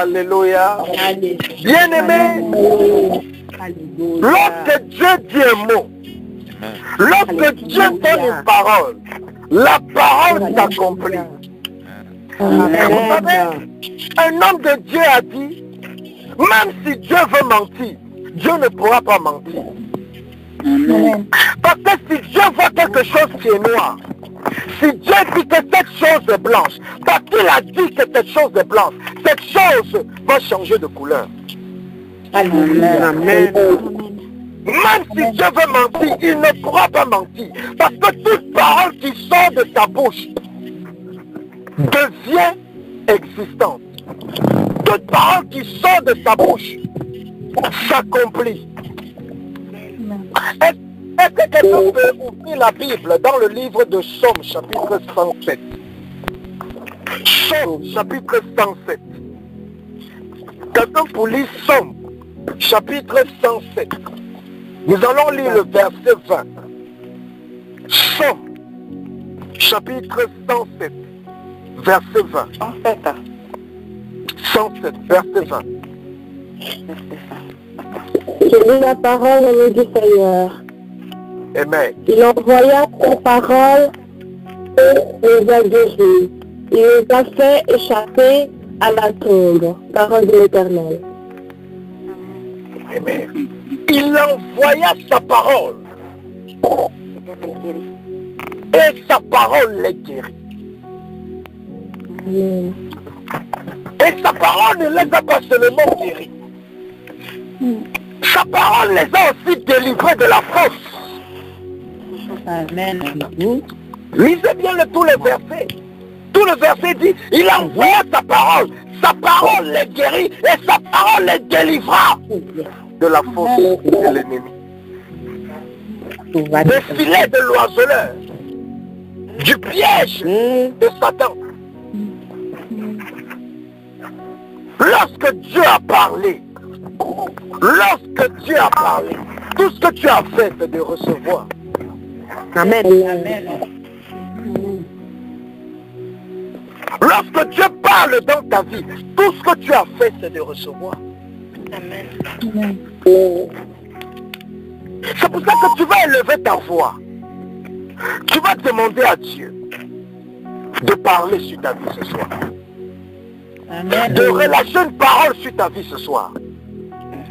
Alléluia. Bien-aimé, lorsque Dieu dit un mot, lorsque Dieu donne une parole, la parole s'accomplit. Vous savez, un homme de Dieu a dit, même si Dieu veut mentir, Dieu ne pourra pas mentir. Parce que si Dieu voit quelque chose qui est noir, si Dieu dit que cette chose est blanche, parce qu'il a dit que cette chose est blanche, cette chose va changer de couleur. Amen. Même si Dieu veut mentir, il ne pourra pas mentir. Parce que toute parole qui sort de sa bouche devient existante. Toute parole qui sort de sa bouche s'accomplit. Est-ce que quelqu'un peut ouvrir la Bible dans le livre de Somme, chapitre 107? Somme, chapitre 107. Quelqu'un pour lire Somme, chapitre 107. Nous allons lire le verset 20. Somme, chapitre 107, verset 20. 107, verset 20. Je lis la parole au nom du Seigneur. Amen. Il envoya sa parole et les a guéris. Il les a fait échapper à la tombe. Parole de l'Éternel. Amen. Il envoya sa parole. Et sa parole les guérit. Et sa parole ne les a pas seulement guéris. Sa parole les a aussi délivrés de la fosse. Amen. Lisez bien tous les versets. Tout le verset dit, il envoya sa parole les guérit et sa parole les délivra de la fosse de l'ennemi. Des filets de l'oiseleur, du piège de Satan. Lorsque Dieu a parlé, tout ce que tu as fait, c'est de recevoir. Amen. Amen. Lorsque Dieu parle dans ta vie, tout ce que tu as fait, c'est de recevoir. Amen. C'est pour ça que tu vas élever ta voix. Tu vas demander à Dieu de parler sur ta vie ce soir. Amen. De relâcher une parole sur ta vie ce soir.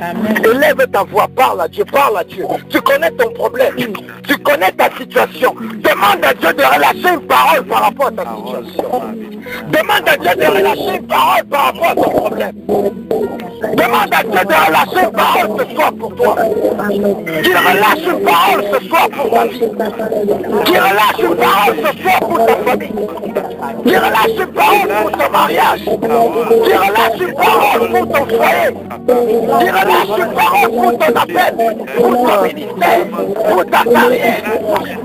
Amen. Élève ta voix, parle à Dieu, parle à Dieu. Tu connais ton problème, tu connais ta situation. Demande à Dieu de relâcher une parole par rapport à ta situation. Demande à Dieu de relâcher une parole par rapport à ton problème. Demande à Dieu de relâcher une parole ce soir pour toi. Qu'il relâche une parole ce soir pour ta vie. Qu'il relâche une parole ce soir pour ta famille. Qu'il relâche une parole pour ton mariage. Qu'il relâche une parole pour ton foyer. Qu'il relâche une parole pour ton appel, pour ton ministère, pour ta carrière.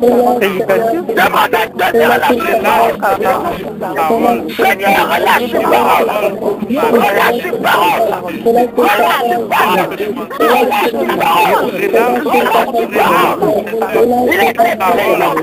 Demande à Dieu de relâcher une parole. Seigneur, relâche une parole. Relâche une parole. Relâche une parole. Relâche une parole. Relâche une parole. Il est préparé dans le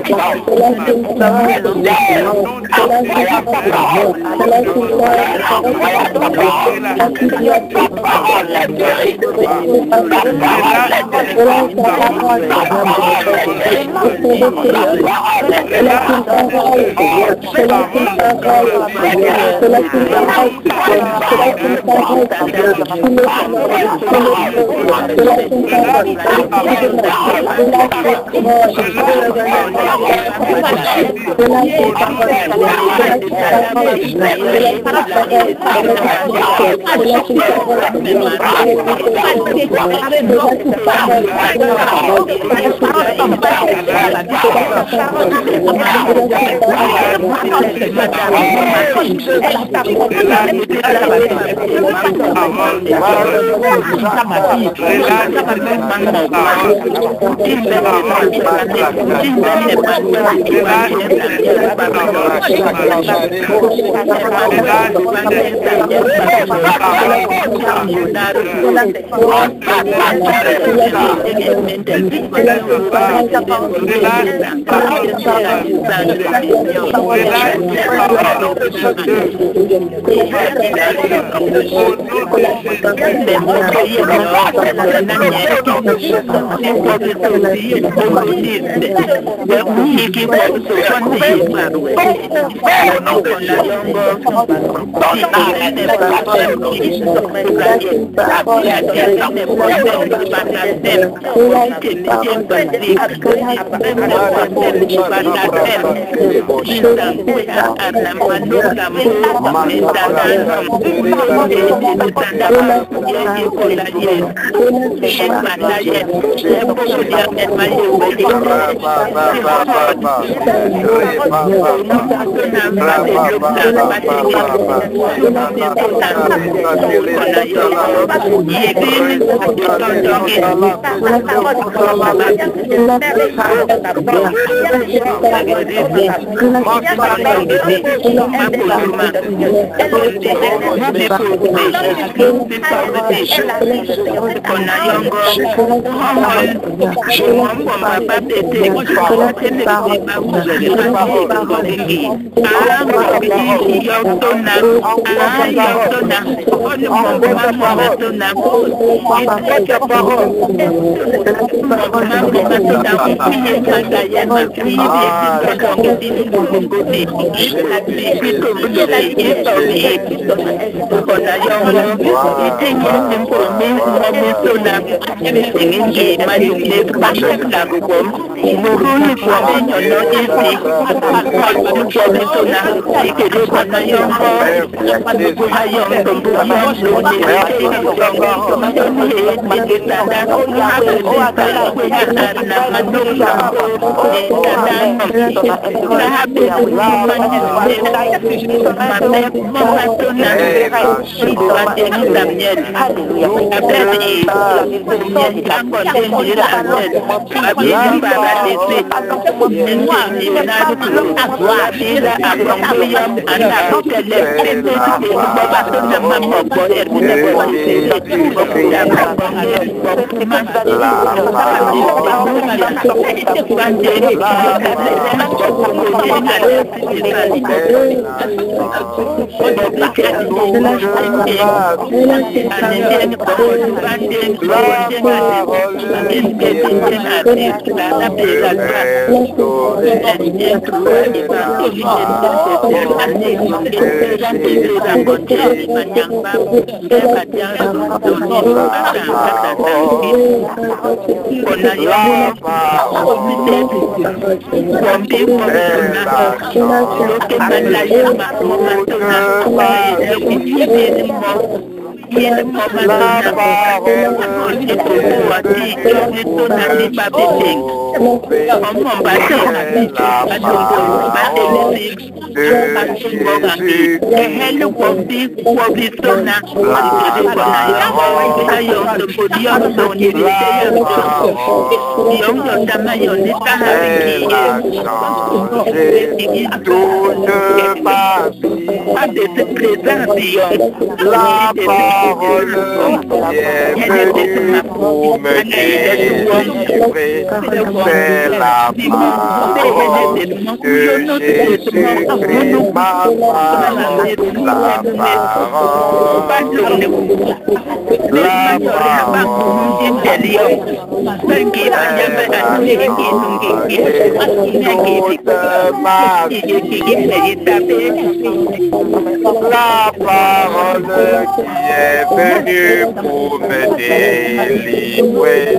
La parole qui est venue pour me délivrer,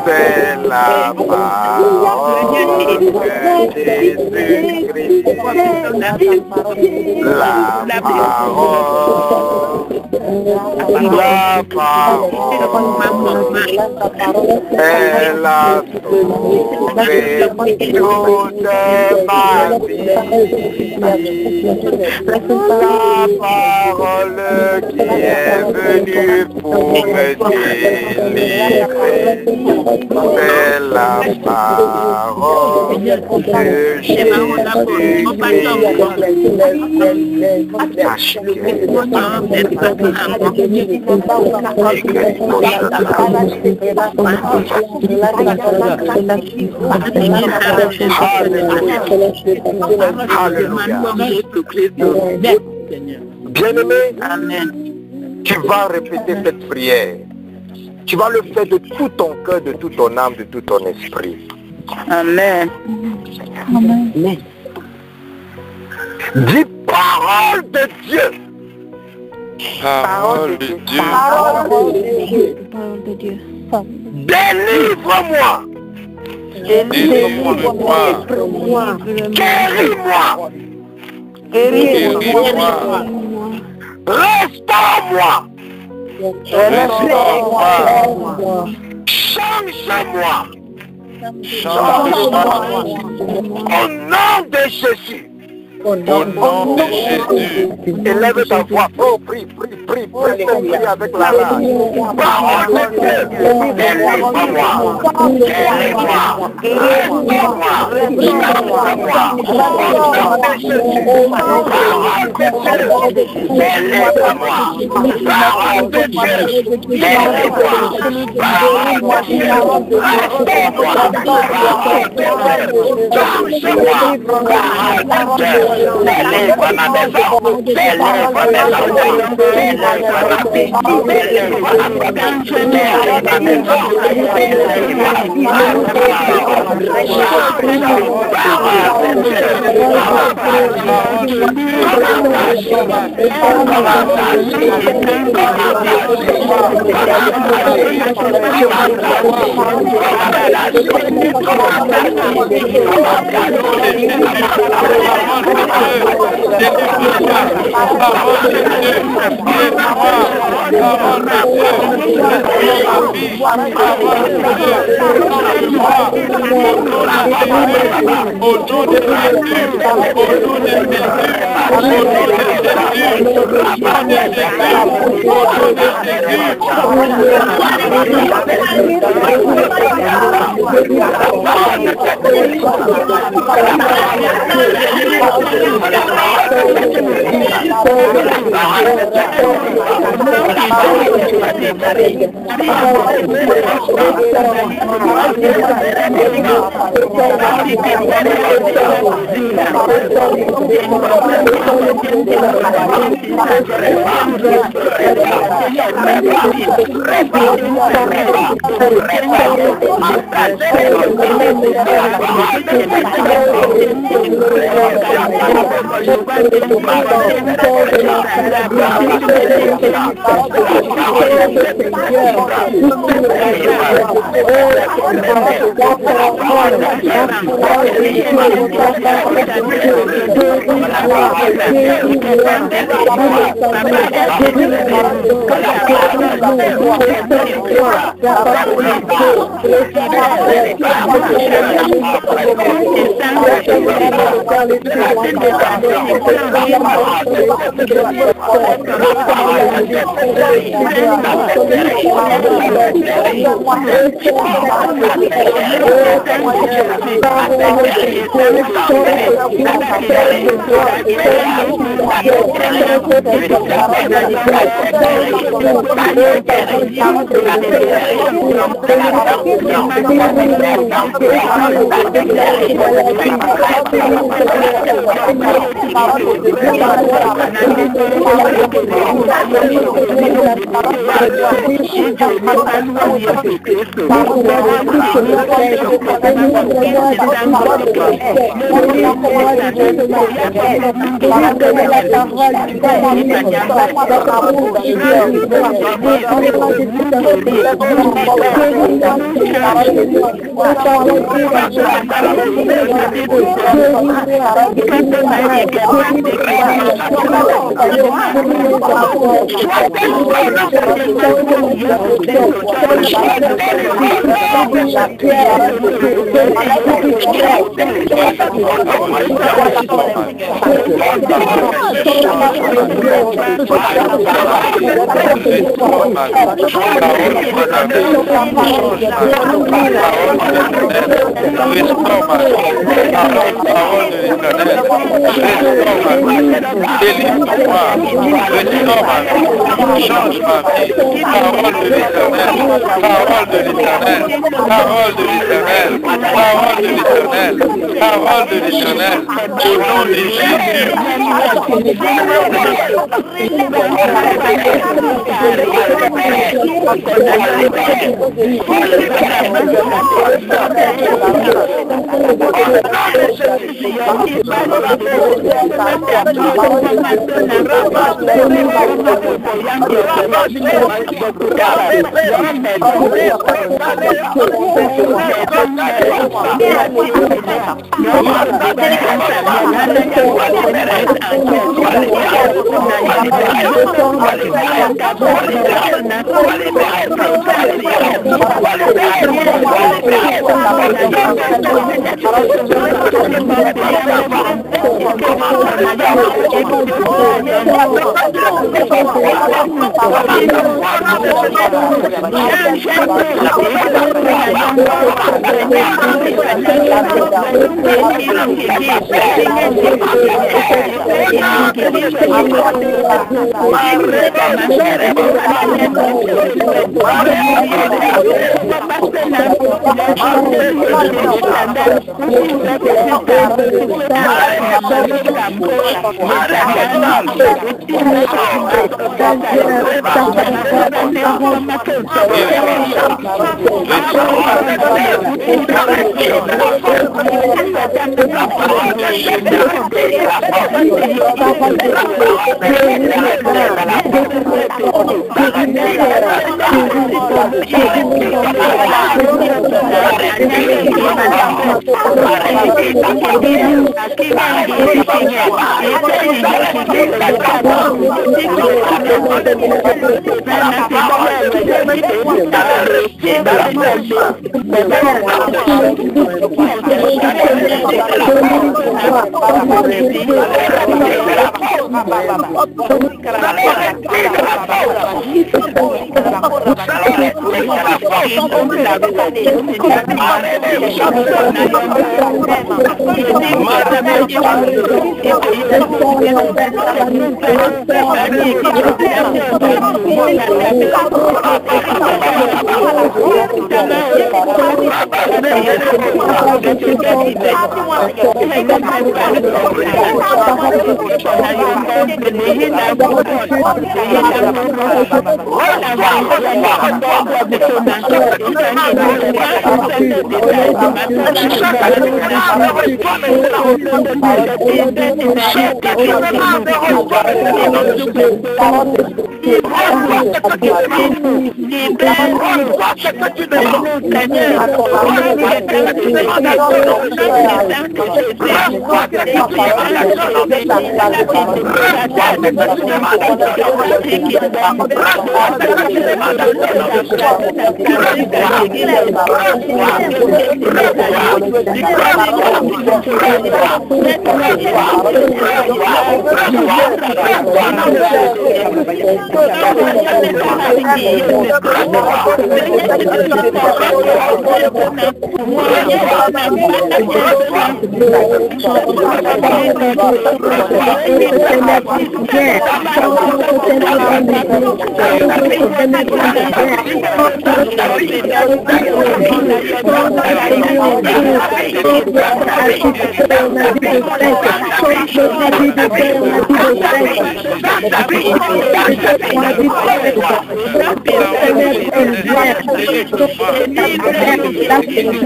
c'est la parole de Jésus-Christ. La parole, elle a sauvé toute ma vie. La parole qui est venue pour me délivrer, c'est la parole de Bien-aimé, tu vas répéter cette prière. Tu vas le faire de tout ton cœur, de toute ton âme, de tout ton esprit. Amen. Amen. Dis parole de Dieu. Parole de Dieu. Parole de Dieu. Délivre-moi. Délivre-moi. Guéris-moi. Guéris-moi. Restaure-moi. Restaure-moi. Change-moi. Change-moi. Au nom de Jésus. Au nom de Jésus. Élève ta voix. Oh, prie, prie, prie, prie, prie avec la rage. Parole de Dieu. Délivre-moi. Guéris-moi. Restaure-moi. Change-moi. Au nom de Jésus. Parole de Dieu. Délivre-moi. Parole de Dieu. Délivre-moi. Parole de Dieu. Restaure-moi. Parole de Dieu. Change-moi. Parole de Dieu. Délivre ma maison. Délivre mes enfants. Délivre ma vie. Délivre ma famille. Délivre ma maison. Délivre Amen. change ma vie, parole de l'Éternel, parole de l'Éternel, parole de l'Éternel, parole de l'Éternel, parole de l'Éternel, au nom de Jésus.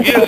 Dieu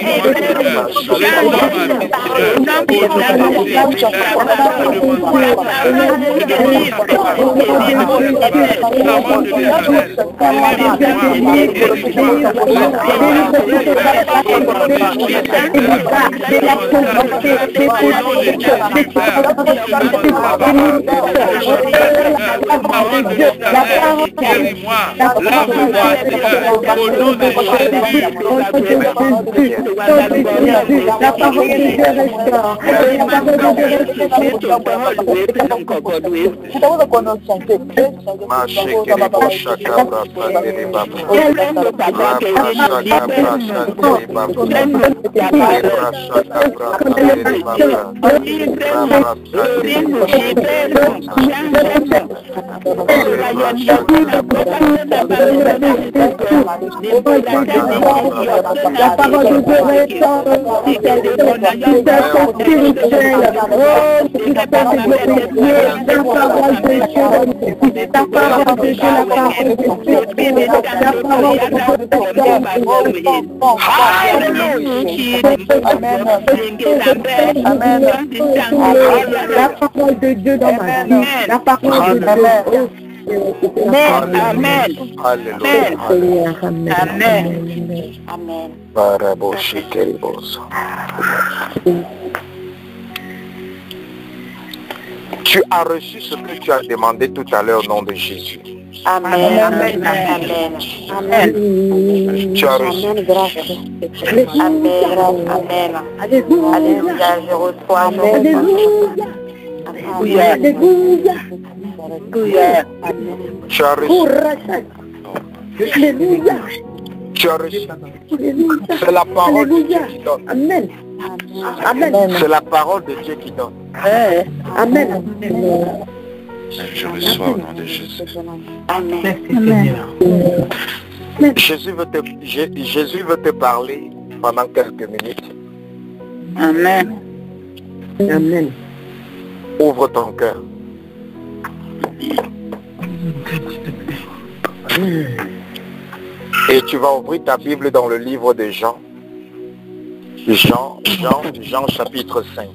La parole de Dieu dans ma vie. La parole de Dieu. Amen. Alléluia. Amen. Tu as reçu ce que tu as demandé tout à l'heure au nom de Jésus. Amen. Amen. Amen. Tu as reçu. Amen. Amen. Alléluia. Je reçois. Alléluia. Tu as reçu. Tu as reçu. C'est la parole de Dieu qui donne. Amen. Amen. C'est la parole de Dieu qui donne. Amen. Je reçois au nom de Jésus. Amen. Jésus veut te parler pendant quelques minutes. Amen. Amen. Ouvre ton cœur. Et tu vas ouvrir ta Bible dans le livre de Jean. Jean chapitre 5.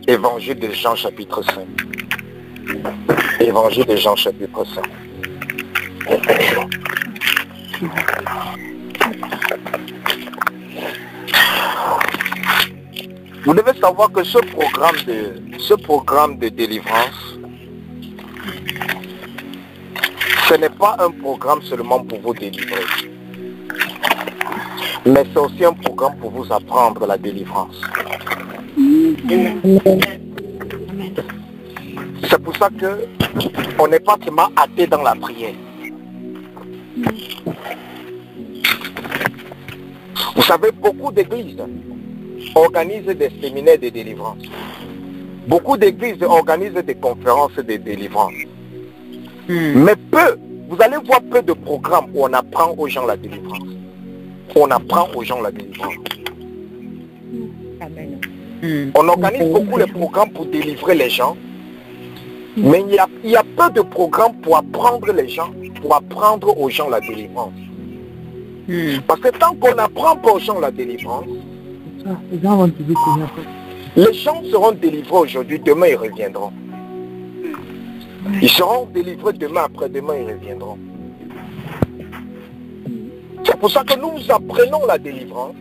Évangile de Jean chapitre 5. Évangile de Jean chapitre 5. Vous devez savoir que ce programme de délivrance, ce n'est pas un programme seulement pour vous délivrer, mais c'est aussi un programme pour vous apprendre la délivrance. C'est pour ça que on n'est pas seulement athée dans la prière. Vous savez, beaucoup d'églises organisent des séminaires de délivrance. Beaucoup d'églises organisent des conférences de délivrance. Mais vous allez voir peu de programmes où on apprend aux gens la délivrance. On apprend aux gens la délivrance. On organise beaucoup de programmes pour délivrer les gens, mais il y a peu de programmes pour apprendre les gens, pour apprendre aux gens la délivrance. Parce que tant qu'on n'apprend pas aux gens la délivrance, les gens seront délivrés aujourd'hui, demain ils reviendront. Ils seront délivrés demain, après-demain ils reviendront. C'est pour ça que nous apprenons la délivrance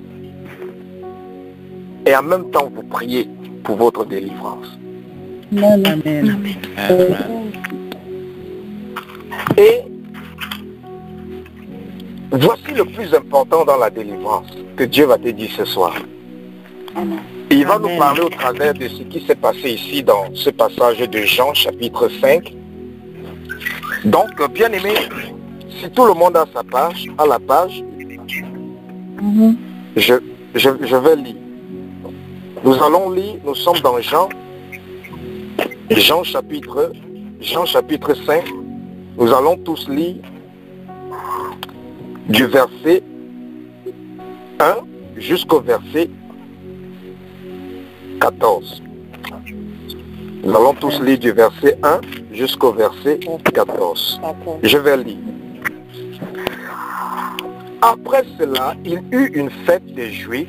et en même temps vous priez pour votre délivrance. Amen. Et voici le plus important dans la délivrance que Dieu va te dire ce soir. Il va nous parler au travers de ce qui s'est passé ici dans ce passage de Jean chapitre 5. Donc, bien aimé, si tout le monde a sa page, je vais lire. Nous allons lire, nous sommes dans Jean chapitre 5. Nous allons tous lire du verset 1 jusqu'au verset 14. Nous allons tous lire du verset 1 jusqu'au verset 14. Je vais lire. Après cela, il eut une fête des Juifs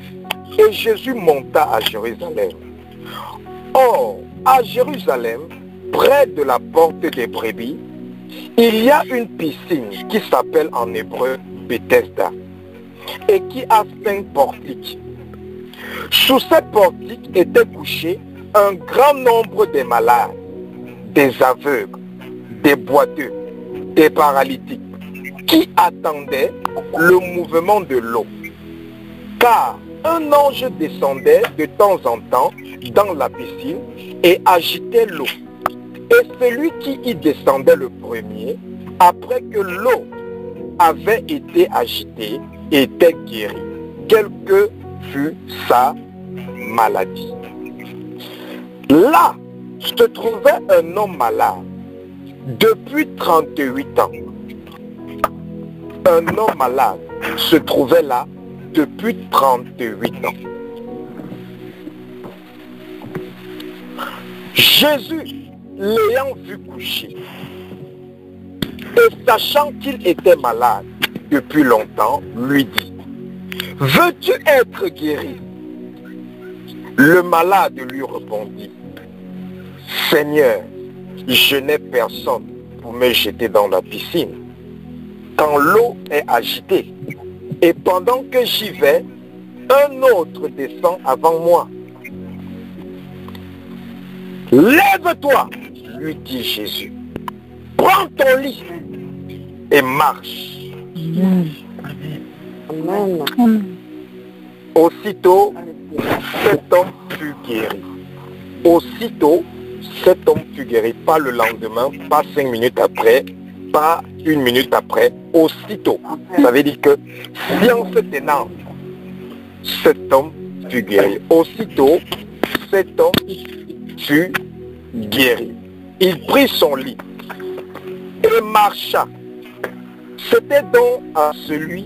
Et Jésus monta à Jérusalem. Or, à Jérusalem, près de la porte des brebis, il y a une piscine qui s'appelle en hébreu Bethesda et qui a 5 portiques. Sous ces portiques étaient couchés un grand nombre de malades, des aveugles, des boiteux, des paralytiques, qui attendaient le mouvement de l'eau. Car un ange descendait de temps en temps dans la piscine et agitait l'eau. Et celui qui y descendait le premier, après que l'eau avait été agitée, était guéri, quelle que fût sa maladie. Là se trouvait un homme malade depuis 38 ans. Un homme malade se trouvait là depuis 38 ans. Jésus, l'ayant vu coucher, et sachant qu'il était malade depuis longtemps, lui dit, « Veux-tu être guéri ?» Le malade lui répondit, « Seigneur, je n'ai personne pour me jeter dans la piscine quand l'eau est agitée. Et pendant que j'y vais, un autre descend avant moi. Lève-toi, lui dit Jésus. Prends ton lit et marche. Amen. Aussitôt, cet homme fut guéri. Aussitôt, cet homme fut guéri. Pas le lendemain, pas 5 minutes après, pas 1 minute après, aussitôt. Ça veut dire que si en se tenant, cet homme fut guéri. Aussitôt, cet homme fut guéri. Il prit son lit et marcha. C'était donc à celui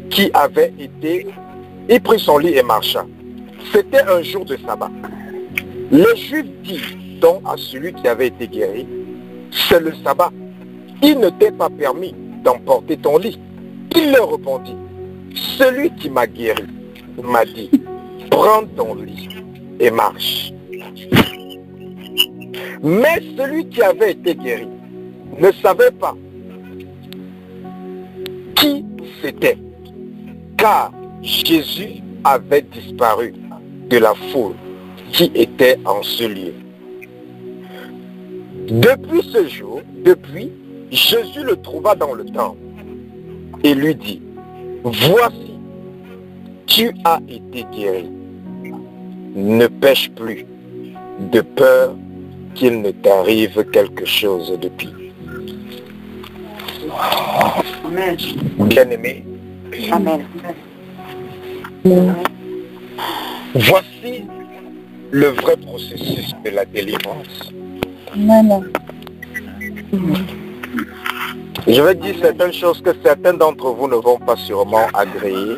qui avait été... Il prit son lit et marcha. C'était un jour de sabbat. Les Juifs dirent donc à celui qui avait été guéri, c'est le sabbat. Il ne t'est pas permis d'emporter ton lit. Il leur répondit, celui qui m'a guéri m'a dit, prends ton lit et marche. Mais celui qui avait été guéri ne savait pas qui c'était, car Jésus avait disparu de la foule qui était en ce lieu. Depuis ce jour, Jésus le trouva dans le temple et lui dit, voici, tu as été guéri. Ne pêche plus, de peur qu'il ne t'arrive quelque chose de pire. Amen. Bien-aimé, Amen. voici le vrai processus de la délivrance. Amen. Je vais dire certaines choses que certains d'entre vous ne vont pas sûrement agréer,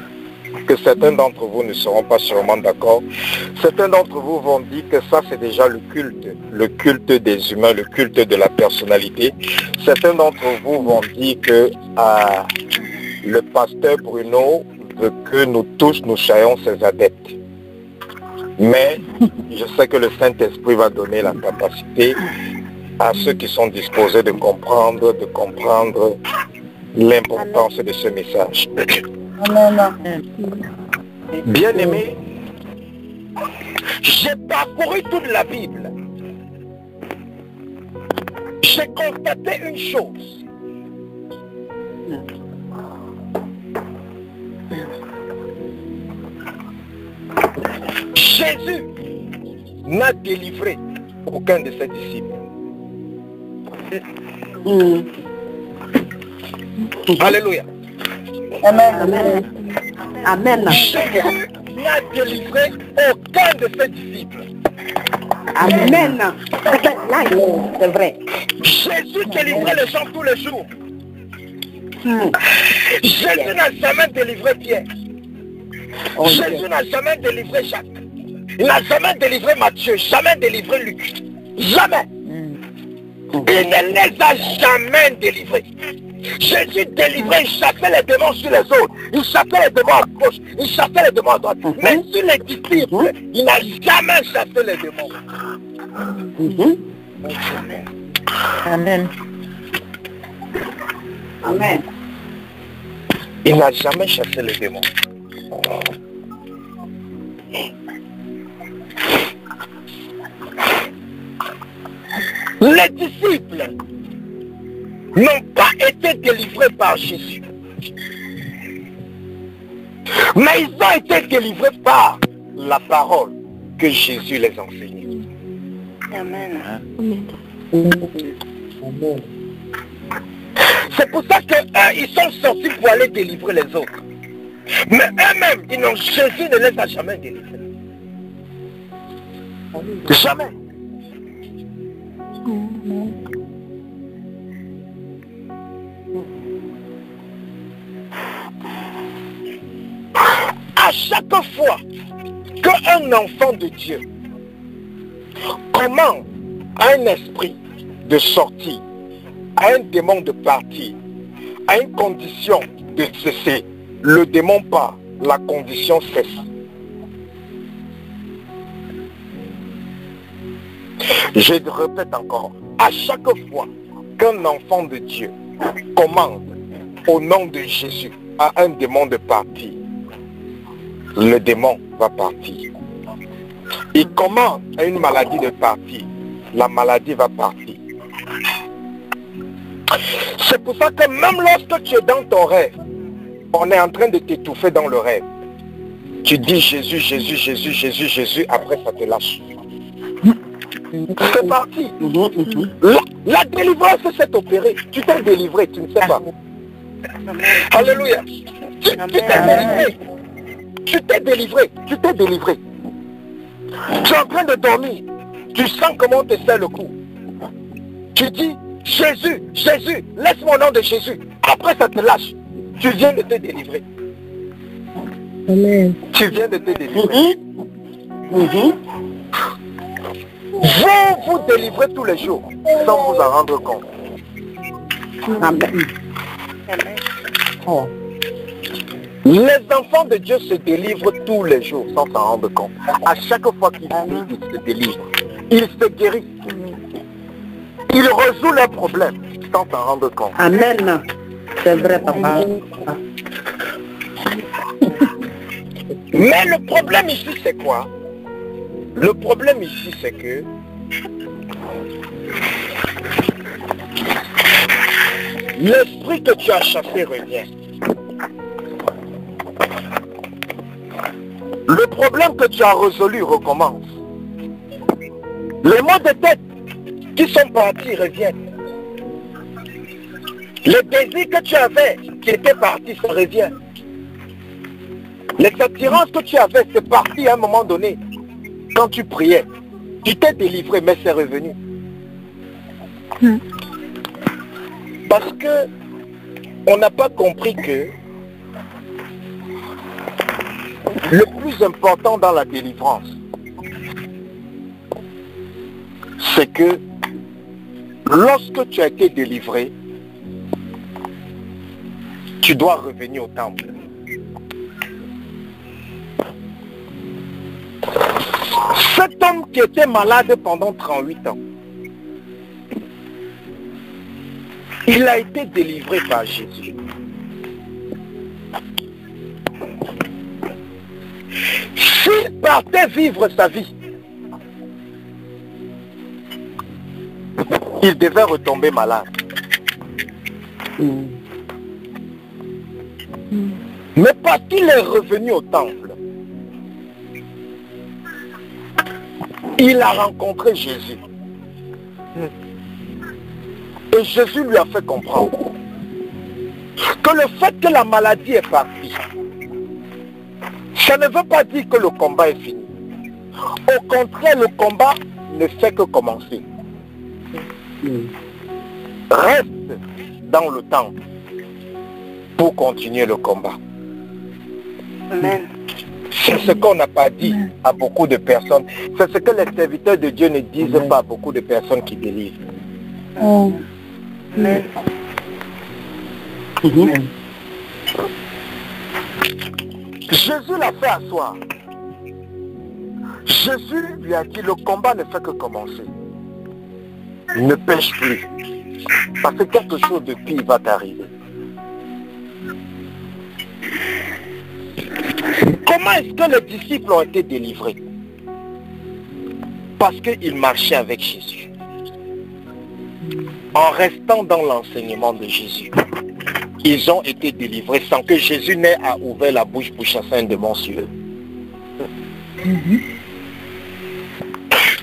que certains d'entre vous ne seront pas sûrement d'accord. Certains d'entre vous vont dire que ça c'est déjà le culte des humains, le culte de la personnalité. Certains d'entre vous vont dire que le pasteur Bruno veut que nous tous nous soyons ses adeptes. Mais je sais que le Saint-Esprit va donner la capacité à ceux qui sont disposés de comprendre l'importance de ce message. Amen. Bien-aimé, j'ai parcouru toute la Bible. J'ai constaté une chose. Jésus n'a délivré aucun de ses disciples. Alléluia. Amen. Amen. Jésus n'a délivré aucun de ses disciples. Amen. Là, c'est vrai. Jésus délivrait les gens tous les jours. Jésus n'a jamais délivré Pierre. Jésus n'a jamais délivré Jacques. Il n'a jamais délivré Matthieu, jamais délivré Luc. Jamais. Il ne les a jamais délivrés. Jésus délivrait, il chassait les démons sur les autres. Il chassait les démons à gauche, il chassait les démons à droite. Mais sur les disciples, il n'a jamais chassé les démons. Amen. Amen. Il n'a jamais chassé les démons. Les disciples n'ont pas été délivrés par Jésus. Mais ils ont été délivrés par la parole que Jésus les enseignait. Amen. C'est pour ça qu'ils sont sortis pour aller délivrer les autres. Mais eux-mêmes, Jésus ne les a jamais délivrés. Jamais. À chaque fois qu'un enfant de Dieu commande à un esprit de sortir, à un démon de partir, à une condition de cesser, le démon part, la condition cesse. Je répète encore, à chaque fois qu'un enfant de Dieu commande au nom de Jésus à un démon de partir, le démon va partir. Il commande à une maladie de partir, la maladie va partir. C'est pour ça que même lorsque tu es dans ton rêve, on est en train de t'étouffer dans le rêve. Tu dis Jésus, Jésus, Jésus, Jésus, Jésus, après ça te lâche. C'est parti. La délivrance s'est opérée. Tu t'es délivré, tu ne sais pas. Alléluia. Tu t'es délivré. Tu t'es délivré. Tu t'es délivré. Tu es en train de dormir. Tu sens comment on te serre le cou. Tu dis Jésus, Jésus, laisse-moi au nom de Jésus. Après ça te lâche. Tu viens de te délivrer. Amen. Tu viens de te délivrer. Vous vous délivrez tous les jours sans vous en rendre compte. Amen. Oh. Les enfants de Dieu se délivrent tous les jours sans s'en rendre compte. À chaque fois qu'ils se délivrent, ils se guérissent. Ils résolvent leurs problèmes sans s'en rendre compte. Amen. C'est vrai, papa. Mais le problème ici, c'est quoi? Le problème ici, c'est que l'esprit que tu as chassé revient. Le problème que tu as résolu recommence. Les maux de tête qui sont partis reviennent. Les désirs que tu avais qui étaient partis, ça revient. Les attirances que tu avais, c'est parti à un moment donné. Quand tu priais, tu t'es délivré, mais c'est revenu. Parce que on n'a pas compris que le plus important dans la délivrance, c'est que lorsque tu as été délivré, tu dois revenir au temple. Cet homme qui était malade pendant 38 ans, il a été délivré par Jésus. S'il partait vivre sa vie, il devait retomber malade. Mais parce qu'il est revenu au temple, il a rencontré Jésus. Et Jésus lui a fait comprendre que le fait que la maladie est partie, ça ne veut pas dire que le combat est fini. Au contraire, le combat ne fait que commencer. Reste dans le temple pour continuer le combat. Amen. C'est ce qu'on n'a pas dit à beaucoup de personnes. C'est ce que les serviteurs de Dieu ne disent pas à beaucoup de personnes qui délivrent. Amen. Jésus l'a fait asseoir. Jésus lui a dit, le combat ne fait que commencer. Ne pêche plus. Parce que quelque chose de pire va t'arriver. Comment est-ce que les disciples ont été délivrés? Parce qu'ils marchaient avec Jésus. En restant dans l'enseignement de Jésus. Ils ont été délivrés sans que Jésus n'ait à ouvrir la bouche pour chasser un démon sur eux.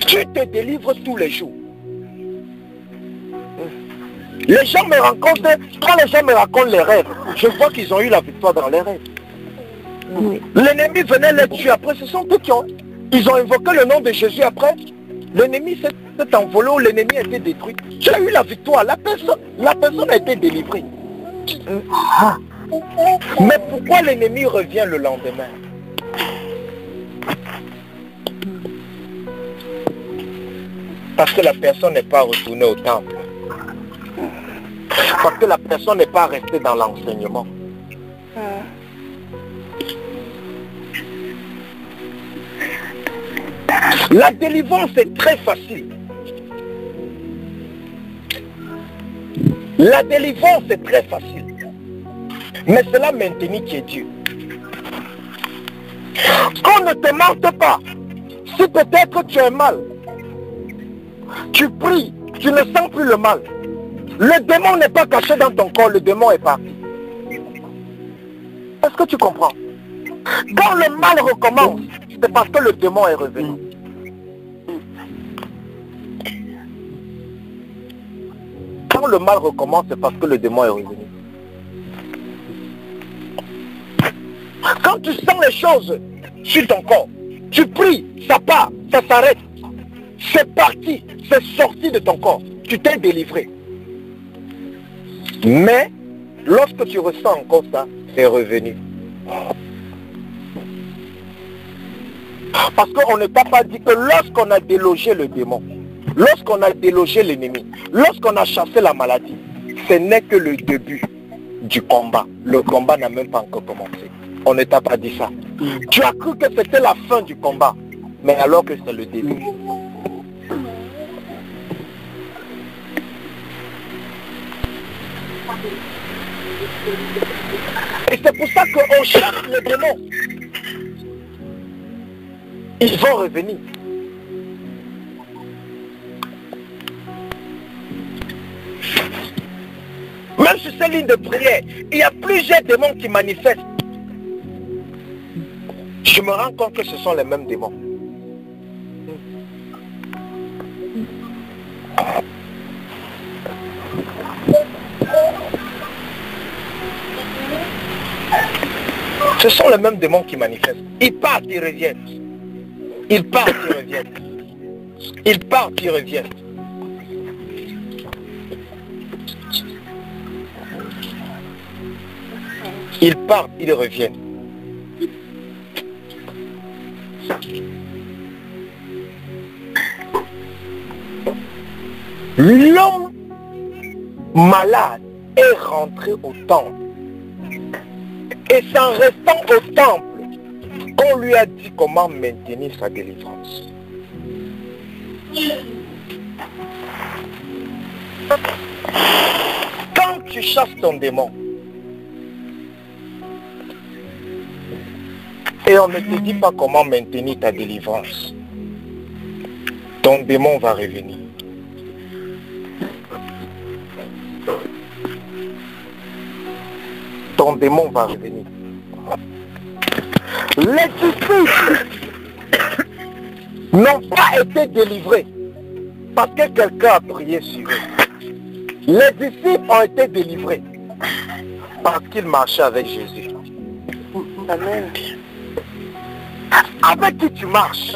Tu te délivres tous les jours. Les gens me rencontrent, quand les gens me racontent les rêves, je vois qu'ils ont eu la victoire dans les rêves. L'ennemi venait les tuer après, ce sont eux qui ont... Ils ont invoqué le nom de Jésus après. L'ennemi s'est envolé ou l'ennemi a été détruit. Tu as eu la victoire, la personne a été délivrée. Mais pourquoi l'ennemi revient le lendemain? Parce que la personne n'est pas retournée au temple. Parce que la personne n'est pas restée dans l'enseignement. La délivrance est très facile. La délivrance est très facile. Mais c'est la maintenue qui est Dieu. Qu'on ne te mente pas. Si peut-être tu as mal, tu pries, tu ne sens plus le mal. Le démon n'est pas caché dans ton corps, le démon est parti. Est-ce que tu comprends? Quand le mal recommence, c'est parce que le démon est revenu. Quand le mal recommence, c'est parce que le démon est revenu. Quand tu sens les choses sur ton corps, tu pries, ça part, ça s'arrête. C'est parti, c'est sorti de ton corps. Tu t'es délivré. Mais, lorsque tu ressens encore ça, c'est revenu. Parce qu'on ne t'a pas dit que lorsqu'on a délogé le démon, lorsqu'on a délogé l'ennemi, lorsqu'on a chassé la maladie, ce n'est que le début du combat. Le combat n'a même pas encore commencé. On ne t'a pas dit ça. Tu as cru que c'était la fin du combat, mais alors que c'est le début. Et c'est pour ça qu'on chasse les démons. Ils vont revenir. Même sur ces lignes de prière, il y a plusieurs démons qui manifestent. Je me rends compte que ce sont les mêmes démons. Ce sont les mêmes démons qui manifestent. Ils partent, ils reviennent. Ils partent, ils reviennent. Ils partent, ils reviennent. Ils partent, ils reviennent. L'homme malade est rentré au temple. Et c'est en restant au temple qu'on lui a dit comment maintenir sa délivrance. Quand tu chasses ton démon, et on ne te dit pas comment maintenir ta délivrance, ton démon va revenir. Ton démon va revenir. Les disciples n'ont pas été délivrés parce que quelqu'un a prié sur eux. Les disciples ont été délivrés parce qu'ils marchaient avec Jésus. Amen. Avec qui tu marches?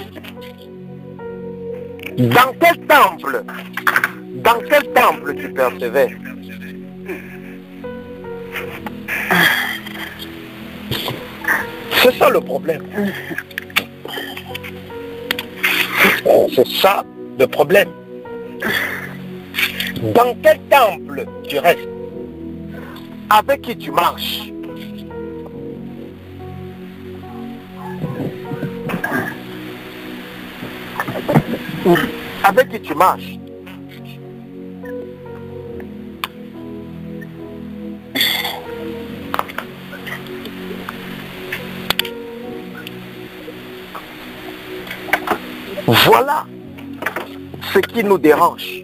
Dans quel temple? Dans quel temple tu persévères? C'est ça le problème. C'est ça le problème. Dans quel temple tu restes? avec qui tu marches. Avec qui tu marches. Voilà ce qui nous dérange.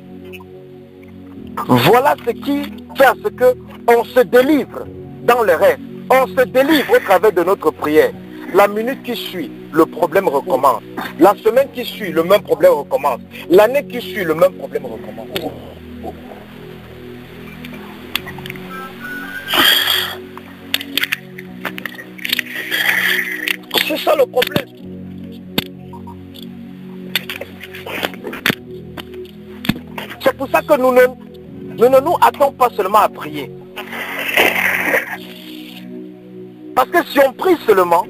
Voilà ce qui fait à ce que on se délivre dans le rêve. On se délivre au travers de notre prière. La minute qui suit, le problème recommence. La semaine qui suit, le même problème recommence. L'année qui suit, le même problème recommence. C'est ça le problème. C'est pour ça que nous ne nous attendons pas seulement à prier. Parce que si on prie seulement,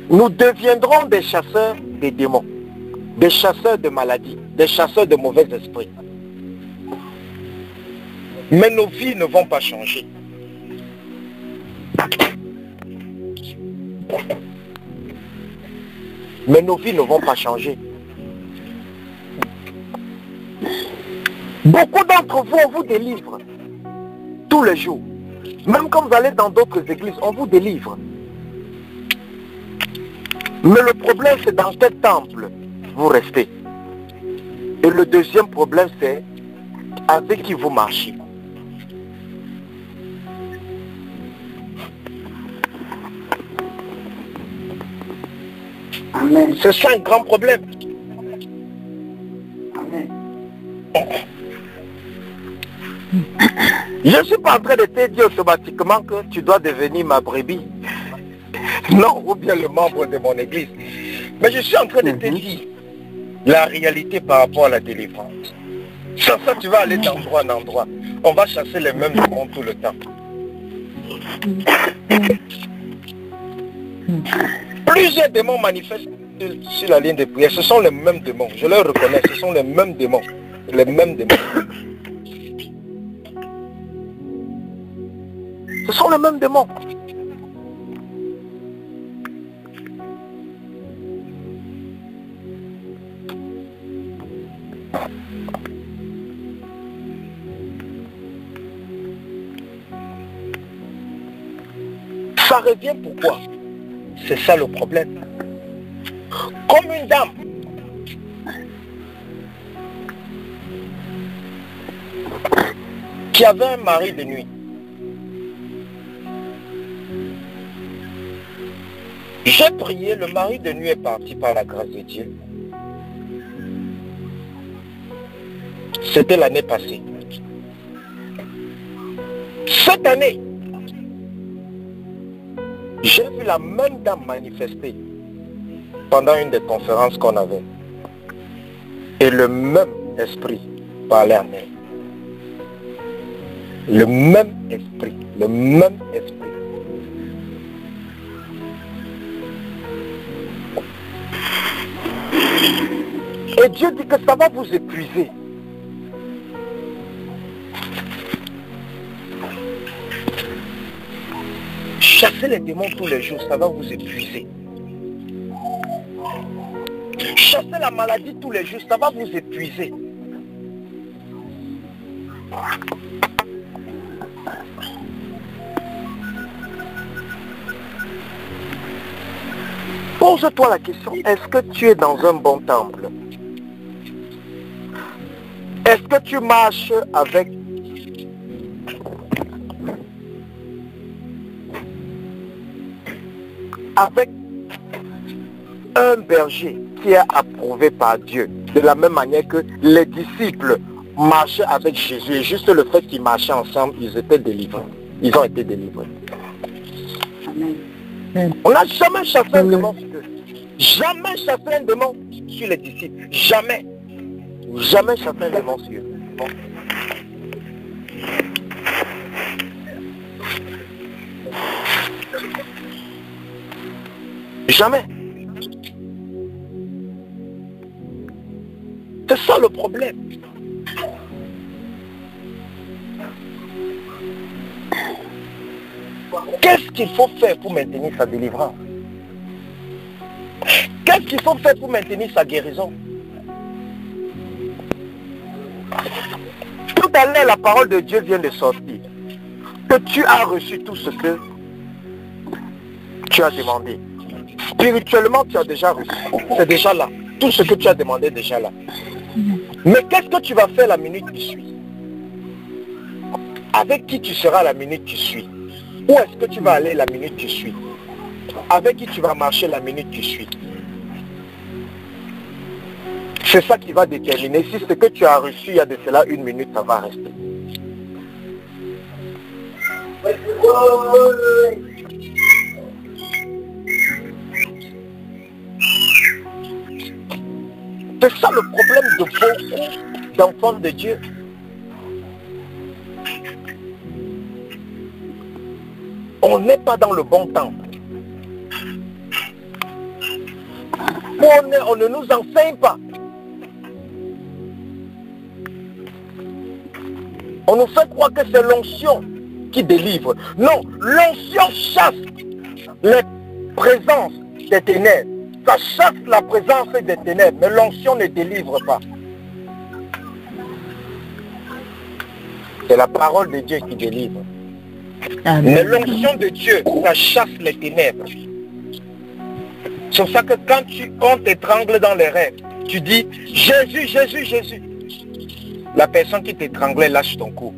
nous deviendrons des chasseurs des démons, des chasseurs de maladies, des chasseurs de mauvais esprits. Mais nos vies ne vont pas changer. Mais nos vies ne vont pas changer. Beaucoup d'entre vous, on vous délivre tous les jours. Même quand vous allez dans d'autres églises, on vous délivre. Mais le problème, c'est dans quel temple vous restez. Et le deuxième problème, c'est avec qui vous marchez. Amen. C'est ça un grand problème. Amen. Je ne suis pas en train de te dire automatiquement que tu dois devenir ma brebis. Non, ou bien le membre de mon église. Mais je suis en train de te dire la réalité par rapport à la délivrance. Sans ça, tu vas aller d'endroit en endroit. On va chasser les mêmes démons tout le temps. Plusieurs démons manifestent sur la ligne de prière. Ce sont les mêmes démons. Je les reconnais. Ce sont les mêmes démons. Les mêmes démons. Ce sont les mêmes démons. Ça revient pourquoi? C'est ça le problème. Comme une dame qui avait un mari de nuit. J'ai prié, le mari de nuit est parti par la grâce de Dieu. C'était l'année passée. Cette année, j'ai vu la même dame manifester pendant une des conférences qu'on avait. Et le même esprit parlait en elle. Le même esprit, le même esprit. Et Dieu dit que ça va vous épuiser. Chasser les démons tous les jours, ça va vous épuiser. Chasser la maladie tous les jours, ça va vous épuiser. Pose-toi la question, est-ce que tu es dans un bon temple? Est-ce que tu marches avec un berger qui est approuvé par Dieu, de la même manière que les disciples marchaient avec Jésus, et juste le fait qu'ils marchaient ensemble, ils étaient délivrés. Ils ont été délivrés. Amen. On n'a jamais chassé un démon sur eux. Jamais chassé un démon sur les disciples. Jamais. Jamais chassé un démon sur eux. Jamais. C'est ça le problème. qu'est-ce qu'il faut faire pour maintenir sa délivrance? Qu'est-ce qu'il faut faire pour maintenir sa guérison? Tout à l'heure, la parole de Dieu vient de sortir. Que tu as reçu tout ce que tu as demandé. Spirituellement, tu as déjà reçu. C'est déjà là. Tout ce que tu as demandé est déjà là. Mais qu'est-ce que tu vas faire la minute qui suit? Avec qui tu seras la minute qui suit? Où est-ce que tu vas aller la minute qui suit? Avec qui tu vas marcher la minute qui suit? C'est ça qui va déterminer si ce que tu as reçu il y a de cela une minute, ça va rester. C'est ça le problème de beaucoup d'enfants de Dieu. On n'est pas dans le bon temps. On ne nous enseigne pas. On nous fait croire que c'est l'onction qui délivre. Non, l'onction chasse les présences des ténèbres. Ça chasse la présence des ténèbres, mais l'onction ne délivre pas. C'est la parole de Dieu qui délivre. Amen. Mais l'onction de Dieu, ça chasse les ténèbres. C'est pour ça que quand on t'étrangle dans les rêves, tu dis Jésus, Jésus, Jésus. La personne qui t'étranglait lâche ton cou.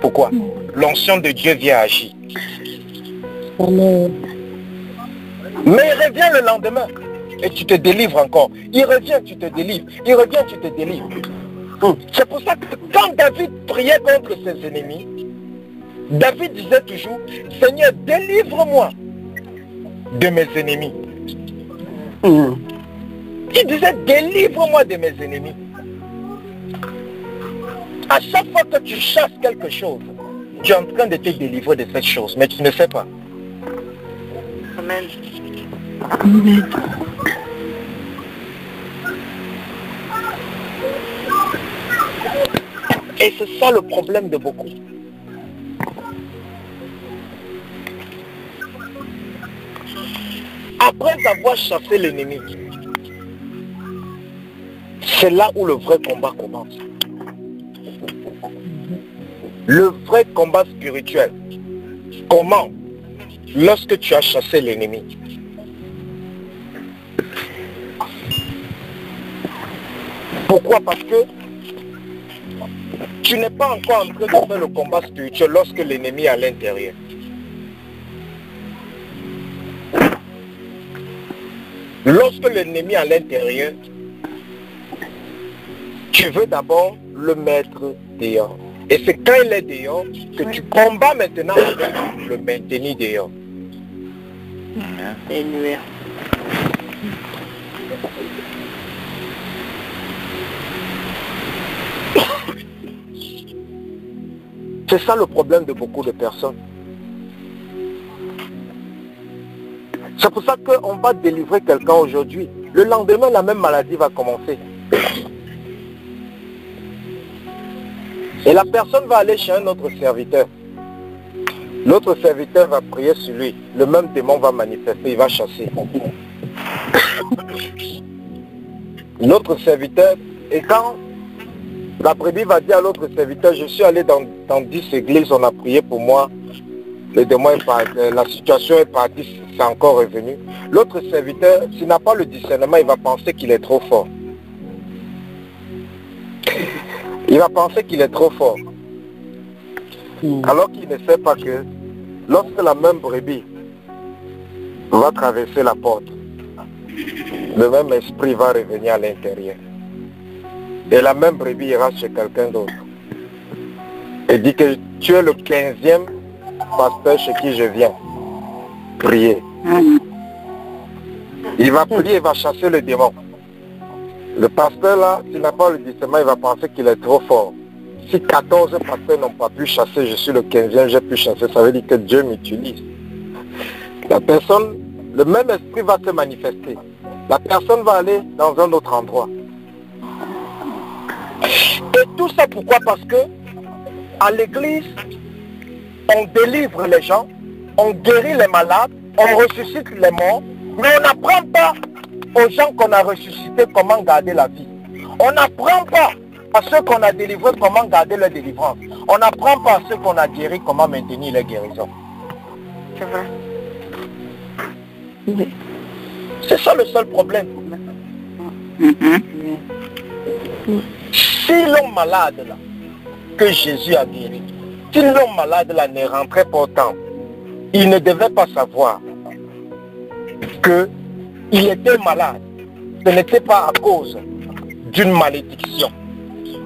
Pourquoi? L'onction de Dieu vient agir. Amen. Mais il revient le lendemain et tu te délivres encore. Il revient, tu te délivres. Il revient, tu te délivres. C'est pour ça que quand David priait contre ses ennemis, David disait toujours, Seigneur, délivre-moi de mes ennemis. Il disait, délivre-moi de mes ennemis. À chaque fois que tu chasses quelque chose, tu es en train de te délivrer de cette chose, mais tu ne sais pas. Amen. Amen. Et c'est ça le problème de beaucoup. Après avoir chassé l'ennemi, c'est là où le vrai combat commence. Le vrai combat spirituel. Comment? Lorsque tu as chassé l'ennemi. Pourquoi? Parce que tu n'es pas encore en train de faire le combat spirituel lorsque l'ennemi est à l'intérieur. Lorsque l'ennemi est à l'intérieur, tu veux d'abord le mettre dehors. Et c'est quand il est dehors que tu combats maintenant avec le maintenir dehors. Alléluia. C'est ça le problème de beaucoup de personnes. C'est pour ça qu'on va délivrer quelqu'un aujourd'hui. Le lendemain, la même maladie va commencer. Et la personne va aller chez un autre serviteur. L'autre serviteur va prier sur lui. Le même démon va manifester, il va chasser. L'autre serviteur, et quand la brebis va dire à l'autre serviteur, je suis allé dans 10 églises, on a prié pour moi, le démon est parti, la situation est partie, c'est encore revenu. L'autre serviteur, s'il n'a pas le discernement, il va penser qu'il est trop fort. Il va penser qu'il est trop fort. Alors qu'il ne sait pas que lorsque la même brebis va traverser la porte, le même esprit va revenir à l'intérieur. Et la même brebis ira chez quelqu'un d'autre. Et dit que tu es le 15e pasteur chez qui je viens prier. Il va prier, il va chasser le démon. Le pasteur là, s'il n'a pas le discernement, il va penser qu'il est trop fort. Si 14 pasteurs n'ont pas pu chasser, je suis le 15e, j'ai pu chasser, ça veut dire que Dieu m'utilise. La personne, le même esprit va se manifester. La personne va aller dans un autre endroit. Et tout ça pourquoi? Parce que à l'église, on délivre les gens, on guérit les malades, on ressuscite les morts, mais on n'apprend pas aux gens qu'on a ressuscités comment garder la vie. On n'apprend pas à ceux qu'on a délivrés comment garder leur délivrance. On n'apprend pas à ceux qu'on a guéris comment maintenir leur guérison. C'est vrai. Oui. C'est ça le seul problème. Si l'homme malade là, que Jésus a guéri, si l'homme malade là ne rentrait pas au temple, il ne devait pas savoir qu'il était malade. Ce n'était pas à cause d'une malédiction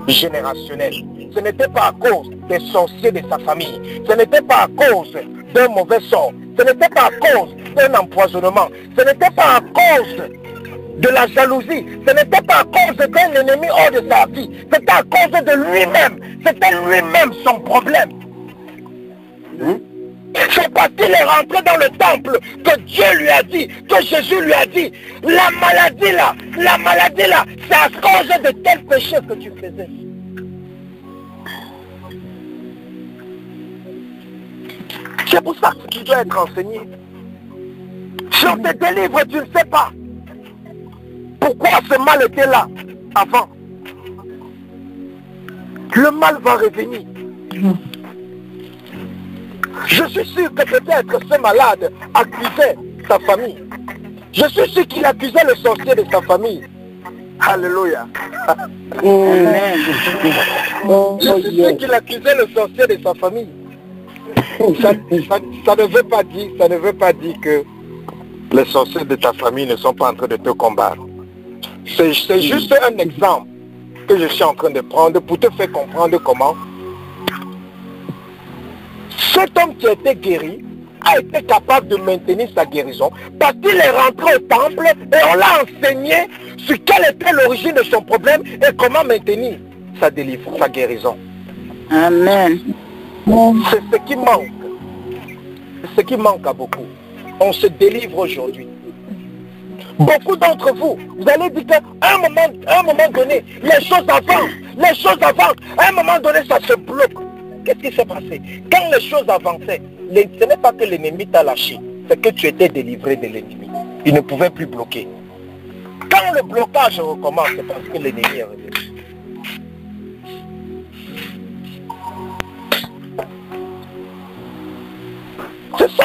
générationnelle. Ce n'était pas à cause des sorciers de sa famille. Ce n'était pas à cause d'un mauvais sort. Ce n'était pas à cause d'un empoisonnement. Ce n'était pas à cause de la jalousie. Ce n'était pas à cause d'un ennemi hors de sa vie. C'était à cause de lui-même. C'était lui-même son problème. C'est parce qu'il est rentré dans le temple que Dieu lui a dit, que Jésus lui a dit, la maladie là, c'est à cause de tel péché que tu faisais. C'est pour ça que tu dois être enseigné. Si on te délivre, tu ne sais pas pourquoi ce mal était là avant. Le mal va revenir. Je suis sûr que peut-être ce malade accusait sa famille. Je suis sûr qu'il accusait le sorcier de sa famille. Alléluia. Je suis sûr qu'il accusait le sorcier de sa famille. Ça ne veut pas dire que les sorciers de ta famille ne sont pas en train de te combattre. C'est juste un exemple que je suis en train de prendre pour te faire comprendre comment cet homme qui a été guéri a été capable de maintenir sa guérison parce qu'il est rentré au temple et on l'a enseigné sur quelle était l'origine de son problème et comment maintenir sa guérison. Amen. C'est ce qui manque. C'est ce qui manque à beaucoup. On se délivre aujourd'hui. Beaucoup d'entre vous, vous allez dire qu'à un moment donné, les choses avancent. À un moment donné, ça se bloque. Qu'est-ce qui s'est passé? Quand les choses avançaient, ce n'est pas que l'ennemi t'a lâché, c'est que tu étais délivré de l'ennemi. Il ne pouvait plus bloquer. Quand le blocage recommence, c'est parce que l'ennemi est revenu. C'est ça.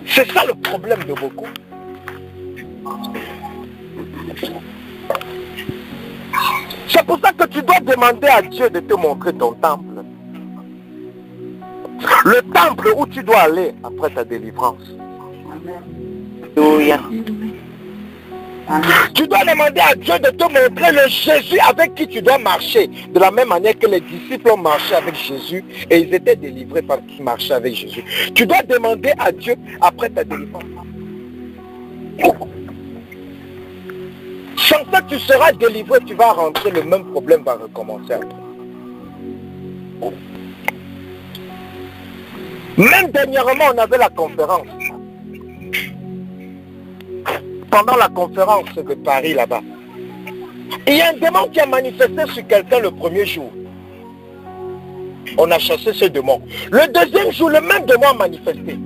C'est ça le problème de beaucoup. C'est pour ça que tu dois demander à Dieu de te montrer ton temple. Le temple où tu dois aller après ta délivrance. Alléluia. Tu dois demander à Dieu de te montrer le Jésus avec qui tu dois marcher. De la même manière que les disciples ont marché avec Jésus et ils étaient délivrés parce qu'ils marchaient avec Jésus. Tu dois demander à Dieu après ta délivrance. Sans ça, tu seras délivré, tu vas rentrer, le même problème va recommencer après. Même dernièrement, on avait la conférence. Pendant la conférence de Paris là-bas, il y a un démon qui a manifesté sur quelqu'un le premier jour. On a chassé ce démon. Le deuxième jour, le même démon a manifesté.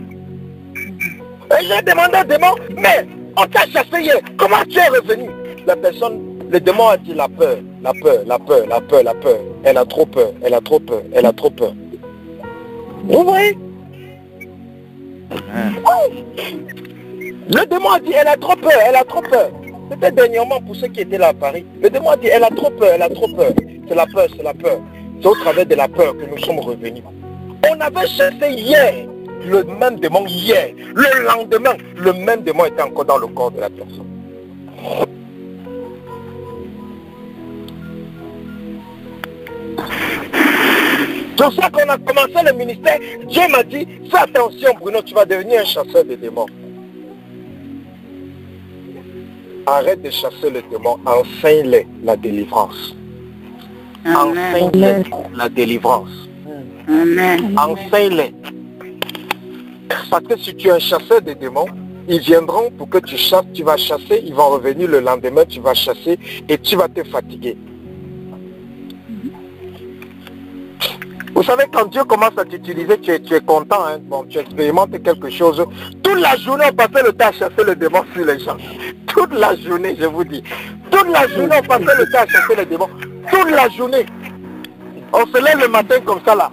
Et j'ai demandé au démon, mais on t'a chassé hier, comment tu es revenu? La personne, le démon a dit la peur. Elle a trop peur. Vous voyez? Le démon a dit elle a trop peur. C'était dernièrement pour ceux qui étaient là à Paris. Le démon a dit elle a trop peur. C'est la peur. C'est au travers de la peur que nous sommes revenus. On avait chassé hier le même démon hier. Le lendemain, le même démon était encore dans le corps de la personne. C'est pour ça qu'on a commencé le ministère. Dieu m'a dit, fais attention Bruno, tu vas devenir un chasseur de démons. Arrête de chasser le démon, enseigne-les la délivrance. Enseigne-les la délivrance. Enseigne-les. Parce que si tu es un chasseur de démons, ils viendront pour que tu chasses, tu vas chasser, ils vont revenir le lendemain, tu vas chasser et tu vas te fatiguer. Vous savez, quand Dieu commence à t'utiliser, tu es content, hein? Bon, tu expérimentes quelque chose. Toute la journée, on passait le temps à chasser le démon sur les gens. Toute la journée, je vous dis. Toute la journée, on passait le temps à chasser les démons. Toute la journée. On se lève le matin comme ça, là.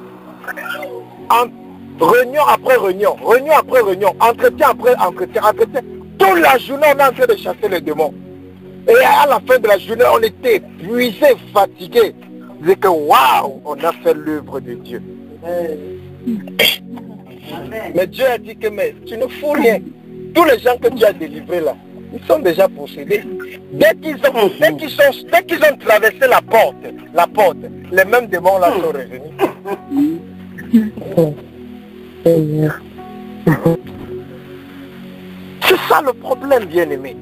Réunion après réunion, réunion après réunion, entretien après entretien, entretien. Toute la journée, on est en train de chasser les démons. Et à la fin de la journée, on était épuisé, fatigué. C'est que waouh, on a fait l'œuvre de Dieu. Mais Dieu a dit que mais tu ne fous rien. Tous les gens que tu as délivrés là, ils sont déjà possédés. Dès qu'ils ont traversé la porte, les mêmes démons là sont revenus. C'est ça le problème, bien-aimé.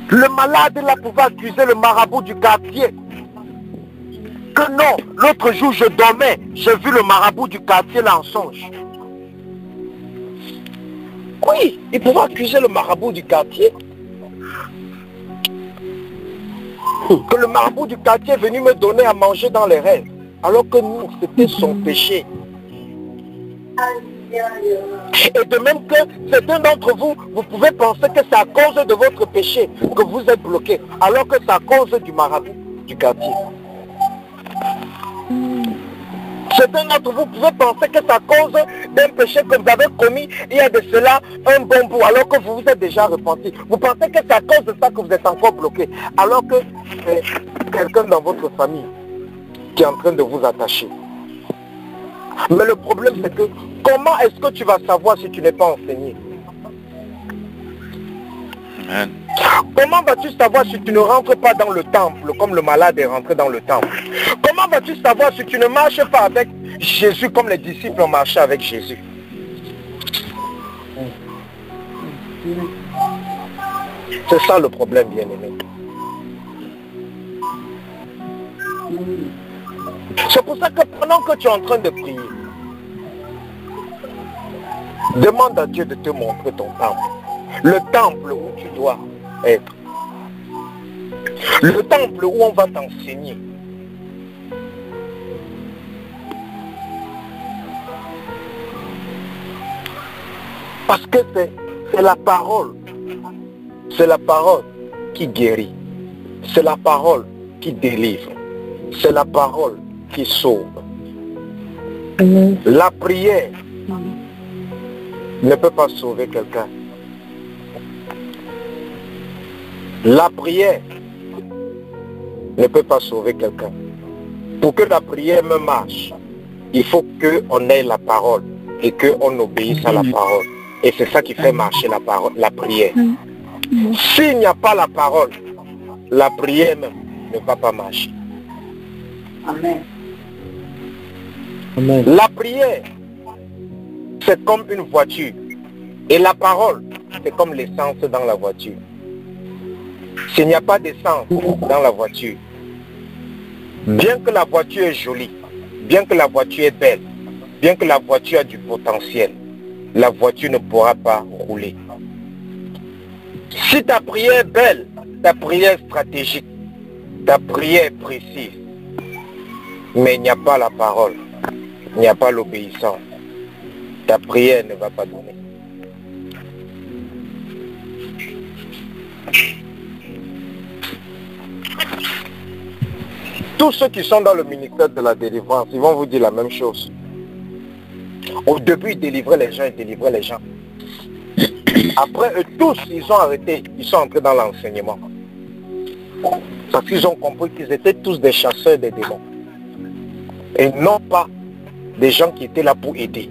Le malade là pouvait accuser le marabout du quartier. Que non, l'autre jour je dormais, j'ai vu le marabout du quartier là en songe. Oui, il pouvait accuser le marabout du quartier. Que le marabout du quartier est venu me donner à manger dans les rêves. Alors que nous, c'était son péché. Et de même que certains d'entre vous, vous pouvez penser que c'est à cause de votre péché que vous êtes bloqué, alors que c'est à cause du marabout du quartier. Certains d'entre vous pouvez penser que c'est à cause d'un péché que vous avez commis il y a de cela un bon bout, alors que vous vous êtes déjà repenti. Vous pensez que c'est à cause de ça que vous êtes encore bloqué, alors que c'est quelqu'un dans votre famille qui est en train de vous attacher. Mais le problème c'est que comment est-ce que tu vas savoir si tu n'es pas enseigné? Amen. Comment vas-tu savoir si tu ne rentres pas dans le temple comme le malade est rentré dans le temple? Comment vas-tu savoir si tu ne marches pas avec Jésus comme les disciples ont marché avec Jésus? C'est ça le problème, bien-aimé. C'est pour ça que pendant que tu es en train de prier, demande à Dieu de te montrer ton temple. Le temple où tu dois être. Le temple où on va t'enseigner. Parce que c'est la parole. C'est la parole qui guérit. C'est la parole qui délivre. C'est la parole qui sauve. La prière ne peut pas sauver quelqu'un. La prière ne peut pas sauver quelqu'un. Pour que la prière me marche, il faut qu'on ait la parole et qu'on obéisse à la parole. Et c'est ça qui fait marcher la parole, la prière. S'il n'y a pas la parole, la prière même ne va pas marcher. Amen. Amen. La prière, c'est comme une voiture. Et la parole, c'est comme l'essence dans la voiture. S'il n'y a pas d'essence dans la voiture, bien que la voiture est jolie, bien que la voiture est belle, bien que la voiture a du potentiel, la voiture ne pourra pas rouler. Si ta prière est belle, ta prière est stratégique, ta prière est précise, mais il n'y a pas la parole, il n'y a pas l'obéissance, ta prière ne va pas donner. Tous ceux qui sont dans le ministère de la délivrance, ils vont vous dire la même chose. Au début, ils délivraient les gens, Après, eux tous, ils ont arrêté, ils sont entrés dans l'enseignement. Parce qu'ils ont compris qu'ils étaient tous des chasseurs des démons. Et non pas des gens qui étaient là pour aider.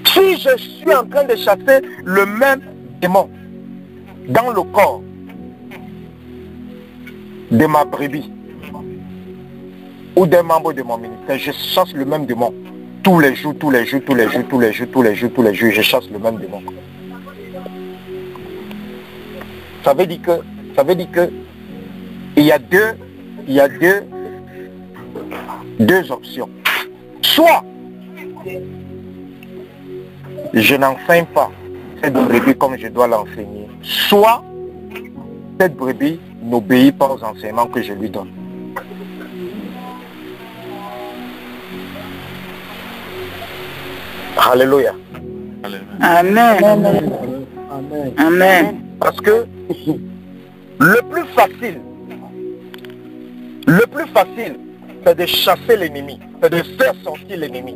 Si je suis en train de chasser le même démon dans le corps de ma brebis ou d'un membre de mon ministère, je chasse le même démon tous les jours, je chasse le même démon. Ça veut dire que il y a deux options. Soit je n'enseigne pas cette brebis comme je dois l'enseigner. Soit cette brebis n'obéit pas aux enseignements que je lui donne. Alléluia. Amen. Amen. Parce que le plus facile, c'est de chasser l'ennemi, c'est de faire sortir l'ennemi.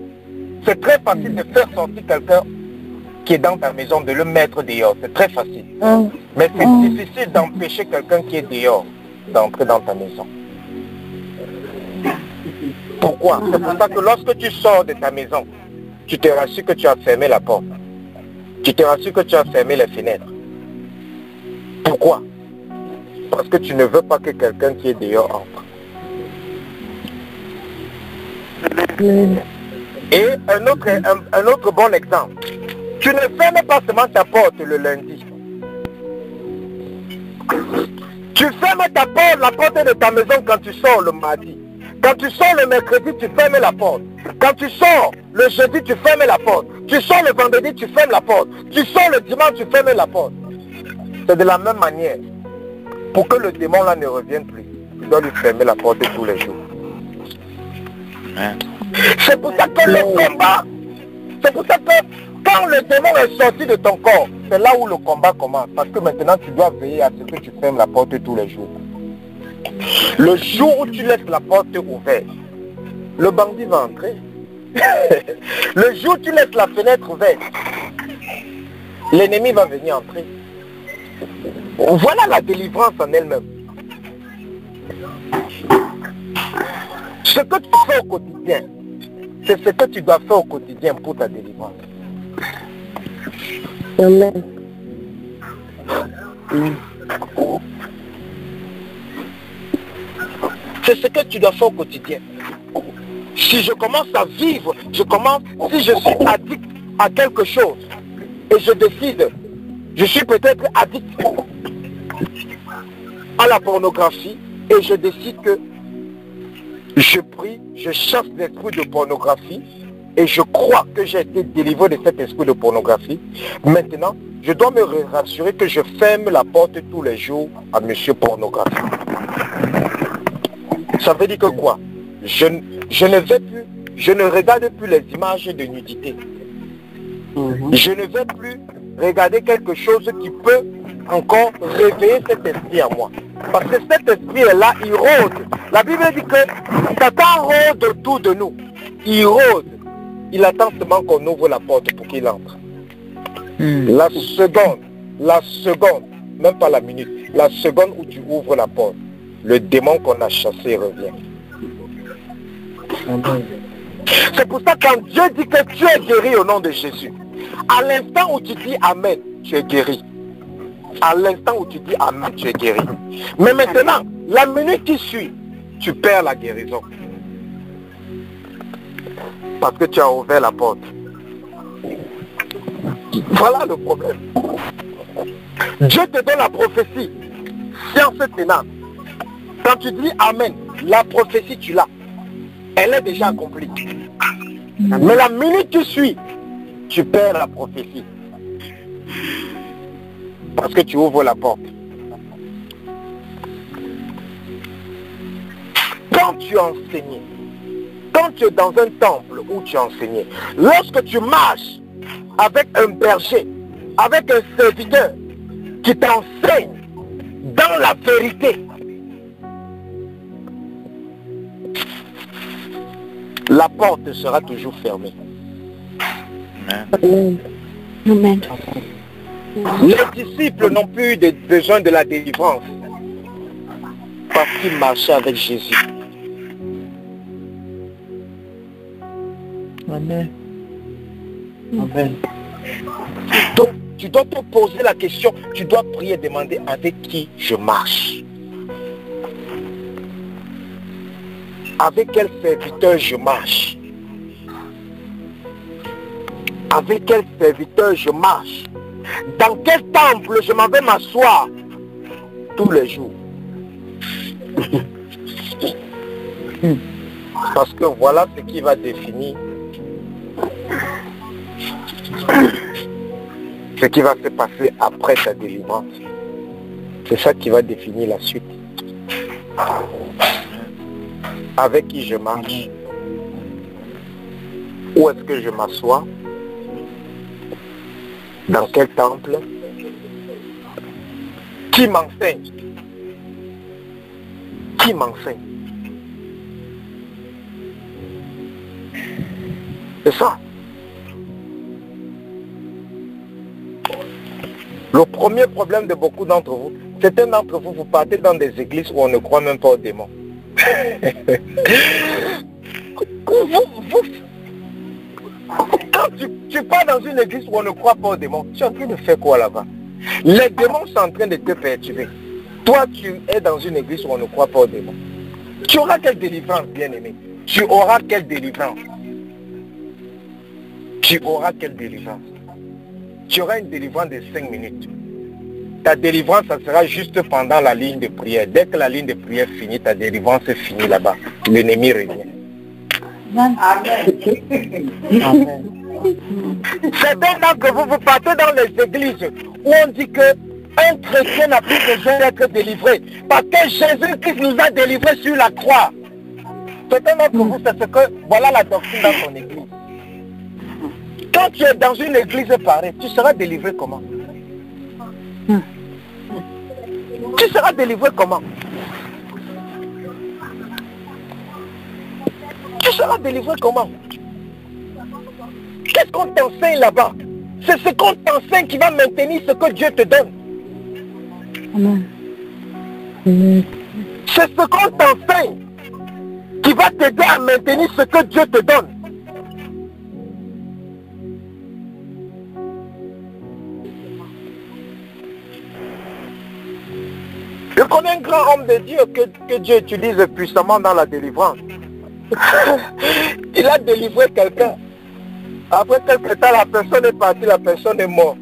C'est très facile de faire sortir quelqu'un qui est dans ta maison, de le mettre dehors. C'est très facile. Mais c'est difficile d'empêcher quelqu'un qui est dehors d'entrer dans ta maison. Pourquoi? C'est pour ça que lorsque tu sors de ta maison, tu te rassures que tu as fermé la porte. Tu te rassures que tu as fermé les fenêtres. Pourquoi? Parce que tu ne veux pas que quelqu'un qui est dehors entre. Et un autre bon exemple. Tu ne fermes pas seulement ta porte le lundi. Tu fermes ta porte, la porte de ta maison quand tu sors le mardi. Quand tu sors le mercredi, tu fermes la porte. Quand tu sors le jeudi, tu fermes la porte. Tu sors le vendredi, tu fermes la porte. Tu sors le dimanche, tu fermes la porte. C'est de la même manière. Pour que le démon là ne revienne plus, tu dois lui fermer la porte tous les jours. C'est pour ça que le combat, c'est pour ça que quand le démon est sorti de ton corps, c'est là où le combat commence. Parce que maintenant tu dois veiller à ce que tu fermes la porte tous les jours. Le jour où tu laisses la porte ouverte, le bandit va entrer. Le jour où tu laisses la fenêtre ouverte, l'ennemi va venir entrer. Voilà la délivrance en elle-même. Ce que tu fais au quotidien, c'est ce que tu dois faire au quotidien pour ta délivrance. Amen. C'est ce que tu dois faire au quotidien. Si je commence à vivre, si je suis addict à quelque chose, et je décide, je suis peut-être addict à la pornographie, et je décide que je prie, je chasse l'esprit de pornographie, et je crois que j'ai été délivré de cet esprit de pornographie. Maintenant, je dois me rassurer que je ferme la porte tous les jours à monsieur pornographie. Ça veut dire que quoi? Je ne regarde plus les images de nudité. Je ne vais plus regarder quelque chose qui peut encore réveiller cet esprit à moi. Parce que cet esprit est là, il rôde. La Bible dit que Satan rôde autour de nous. Il rôde. Il attend seulement qu'on ouvre la porte pour qu'il entre. La seconde, même pas la minute, la seconde où tu ouvres la porte, le démon qu'on a chassé revient. C'est pour ça que quand Dieu dit que tu es guéri au nom de Jésus, à l'instant où tu dis Amen, tu es guéri. À l'instant où tu dis Amen, tu es guéri. Mais maintenant, la minute qui suit, tu perds la guérison. Parce que tu as ouvert la porte. Voilà le problème. Dieu te donne la prophétie, science ténèbres. Quand tu dis Amen, la prophétie tu l'as. Elle est déjà accomplie. Mais la minute qui suit, tu perds la prophétie. Parce que tu ouvres la porte. Quand tu enseignes, quand tu es dans un temple où tu enseignes, lorsque tu marches avec un berger, avec un serviteur qui t'enseigne dans la vérité, la porte sera toujours fermée. Amen. Amen. Les disciples n'ont plus besoin de la délivrance parce qu'ils marchaient avec Jésus. Amen. Amen. Donc, tu dois te poser la question, tu dois prier et demander avec qui je marche. Avec quel serviteur je marche? Avec quel serviteur je marche? Dans quel temple je m'en vais m'asseoir tous les jours? Parce que voilà ce qui va définir ce qui va se passer après ta délivrance. C'est ça qui va définir la suite. Avec qui je marche? Où est-ce que je m'assois? Dans quel temple? Qui m'enseigne? Qui m'enseigne? C'est ça. Le premier problème de beaucoup d'entre vous, certains d'entre vous, vous partez dans des églises où on ne croit même pas aux démons. Quand tu pars dans une église où on ne croit pas aux démons, tu es en train de faire quoi là-bas? Les démons sont en train de te perturber. Toi, tu es dans une église où on ne croit pas aux démons. Tu auras quelle délivrance, bien-aimé? Tu auras quelle délivrance? Tu auras quelle délivrance? Tu auras une délivrance de 5 minutes. Ta délivrance, ça sera juste pendant la ligne de prière. Dès que la ligne de prière finit, ta délivrance est finie là-bas. L'ennemi revient. Amen. Certains d'entre vous, vous partez dans les églises où on dit que un chrétien n'a plus besoin d'être délivré parce que Jésus-Christ nous a délivrés sur la croix. Certains d'entre vous, c'est ce que, voilà la doctrine dans ton église. Quand tu es dans une église pareille, tu seras délivré comment? Tu seras délivré comment? Tu seras délivré comment? Qu'est-ce qu'on t'enseigne là-bas? C'est ce qu'on t'enseigne qui va maintenir ce que Dieu te donne. C'est ce qu'on t'enseigne qui va t'aider à maintenir ce que Dieu te donne. Je connais un grand homme de Dieu que Dieu utilise puissamment dans la délivrance. Il a délivré quelqu'un. Après quelque temps, la personne est partie, la personne est morte.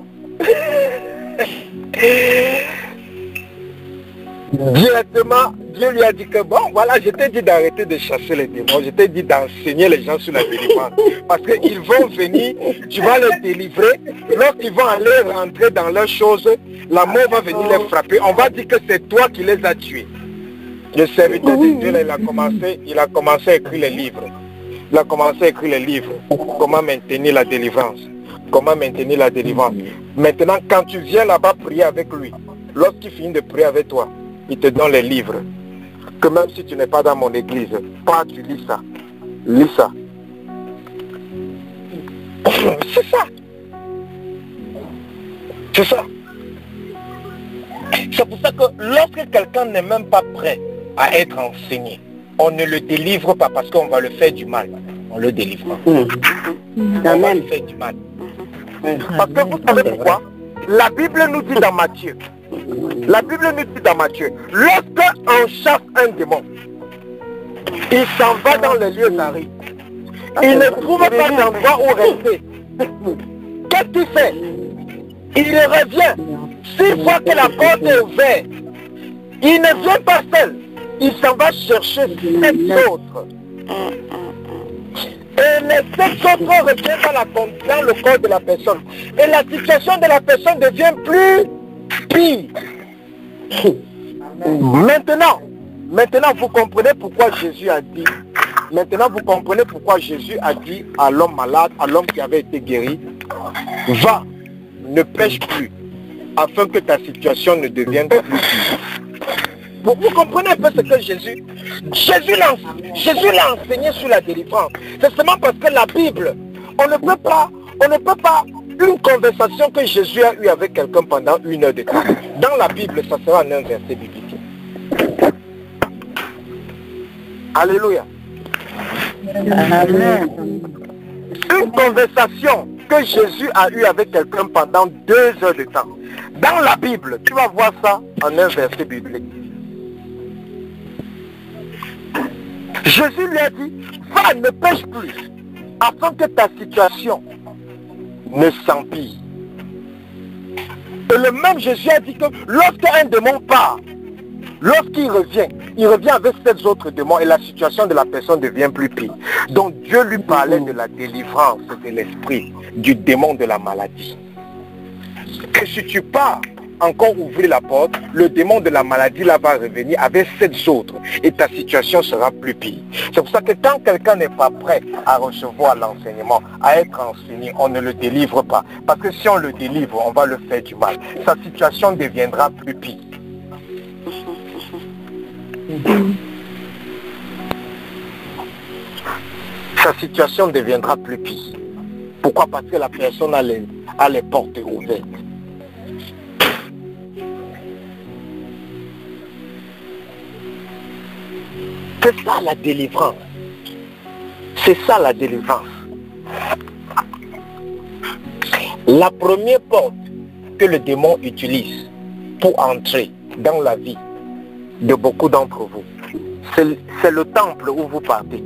Directement, Dieu lui a dit que bon, voilà, je t'ai dit d'arrêter de chasser les démons, je t'ai dit d'enseigner les gens sur la délivrance. Parce qu'ils vont venir, tu vas les délivrer, lorsqu'ils vont aller rentrer dans leurs choses, la mort va venir les frapper. On va dire que c'est toi qui les as tués. Le serviteur de Dieu, là, il a commencé à écrire les livres. Il a commencé à écrire les livres. Comment maintenir la délivrance. Comment maintenir la délivrance. Maintenant, quand tu viens là-bas prier avec lui, lorsqu'il finit de prier avec toi, il te donne les livres. Que même si tu n'es pas dans mon église, pas tu lis ça. Lis ça. C'est ça. C'est ça. C'est pour ça que lorsque quelqu'un n'est même pas prêt à être enseigné, on ne le délivre pas parce qu'on va le faire du mal. On le délivre. On va le faire du mal. Parce que vous savez pourquoi? La Bible nous dit dans Matthieu. La Bible nous dit dans Matthieu, lorsqu'on chasse un démon, il s'en va dans les lieux arides. Il ne trouve pas d'endroit où rester. Qu'est-ce qu'il fait? Il revient. S'il voit que la porte est ouverte, il ne vient pas seul. Il s'en va chercher 7 autres. Et les 7 autres reviennent dans le corps de la personne. Et la situation de la personne devient plus pire. Maintenant, vous comprenez pourquoi Jésus a dit, à l'homme malade, à l'homme qui avait été guéri, va, ne pêche plus, afin que ta situation ne devienne plus pire. Vous comprenez un peu ce que Jésus l'a enseigné sur la délivrance. C'est seulement parce que la Bible, on ne peut pas, une conversation que Jésus a eue avec quelqu'un pendant 1 heure de temps. Dans la Bible, ça sera en un verset biblique. Alléluia. Amen. Une conversation que Jésus a eue avec quelqu'un pendant 2 heures de temps. Dans la Bible, tu vas voir ça en un verset biblique. Jésus lui a dit, va, ne pêche plus, afin que ta situation ne s'empire. Et le même Jésus a dit que lorsqu'un démon part, lorsqu'il revient, il revient avec 7 autres démons et la situation de la personne devient plus pire. Donc Dieu lui parlait de la délivrance de l'esprit, du démon de la maladie. que si tu pars encore ouvrir la porte, le démon de la maladie là va revenir avec 7 autres et ta situation sera plus pire. C'est pour ça que quand quelqu'un n'est pas prêt à recevoir l'enseignement, à être enseigné, on ne le délivre pas. Parce que si on le délivre, on va le faire du mal. Sa situation deviendra plus pire. Sa situation deviendra plus pire. Pourquoi? Parce que la personne a les portes ouvertes. C'est ça la délivrance. C'est ça la délivrance. La première porte que le démon utilise pour entrer dans la vie de beaucoup d'entre vous, c'est le temple où vous partez.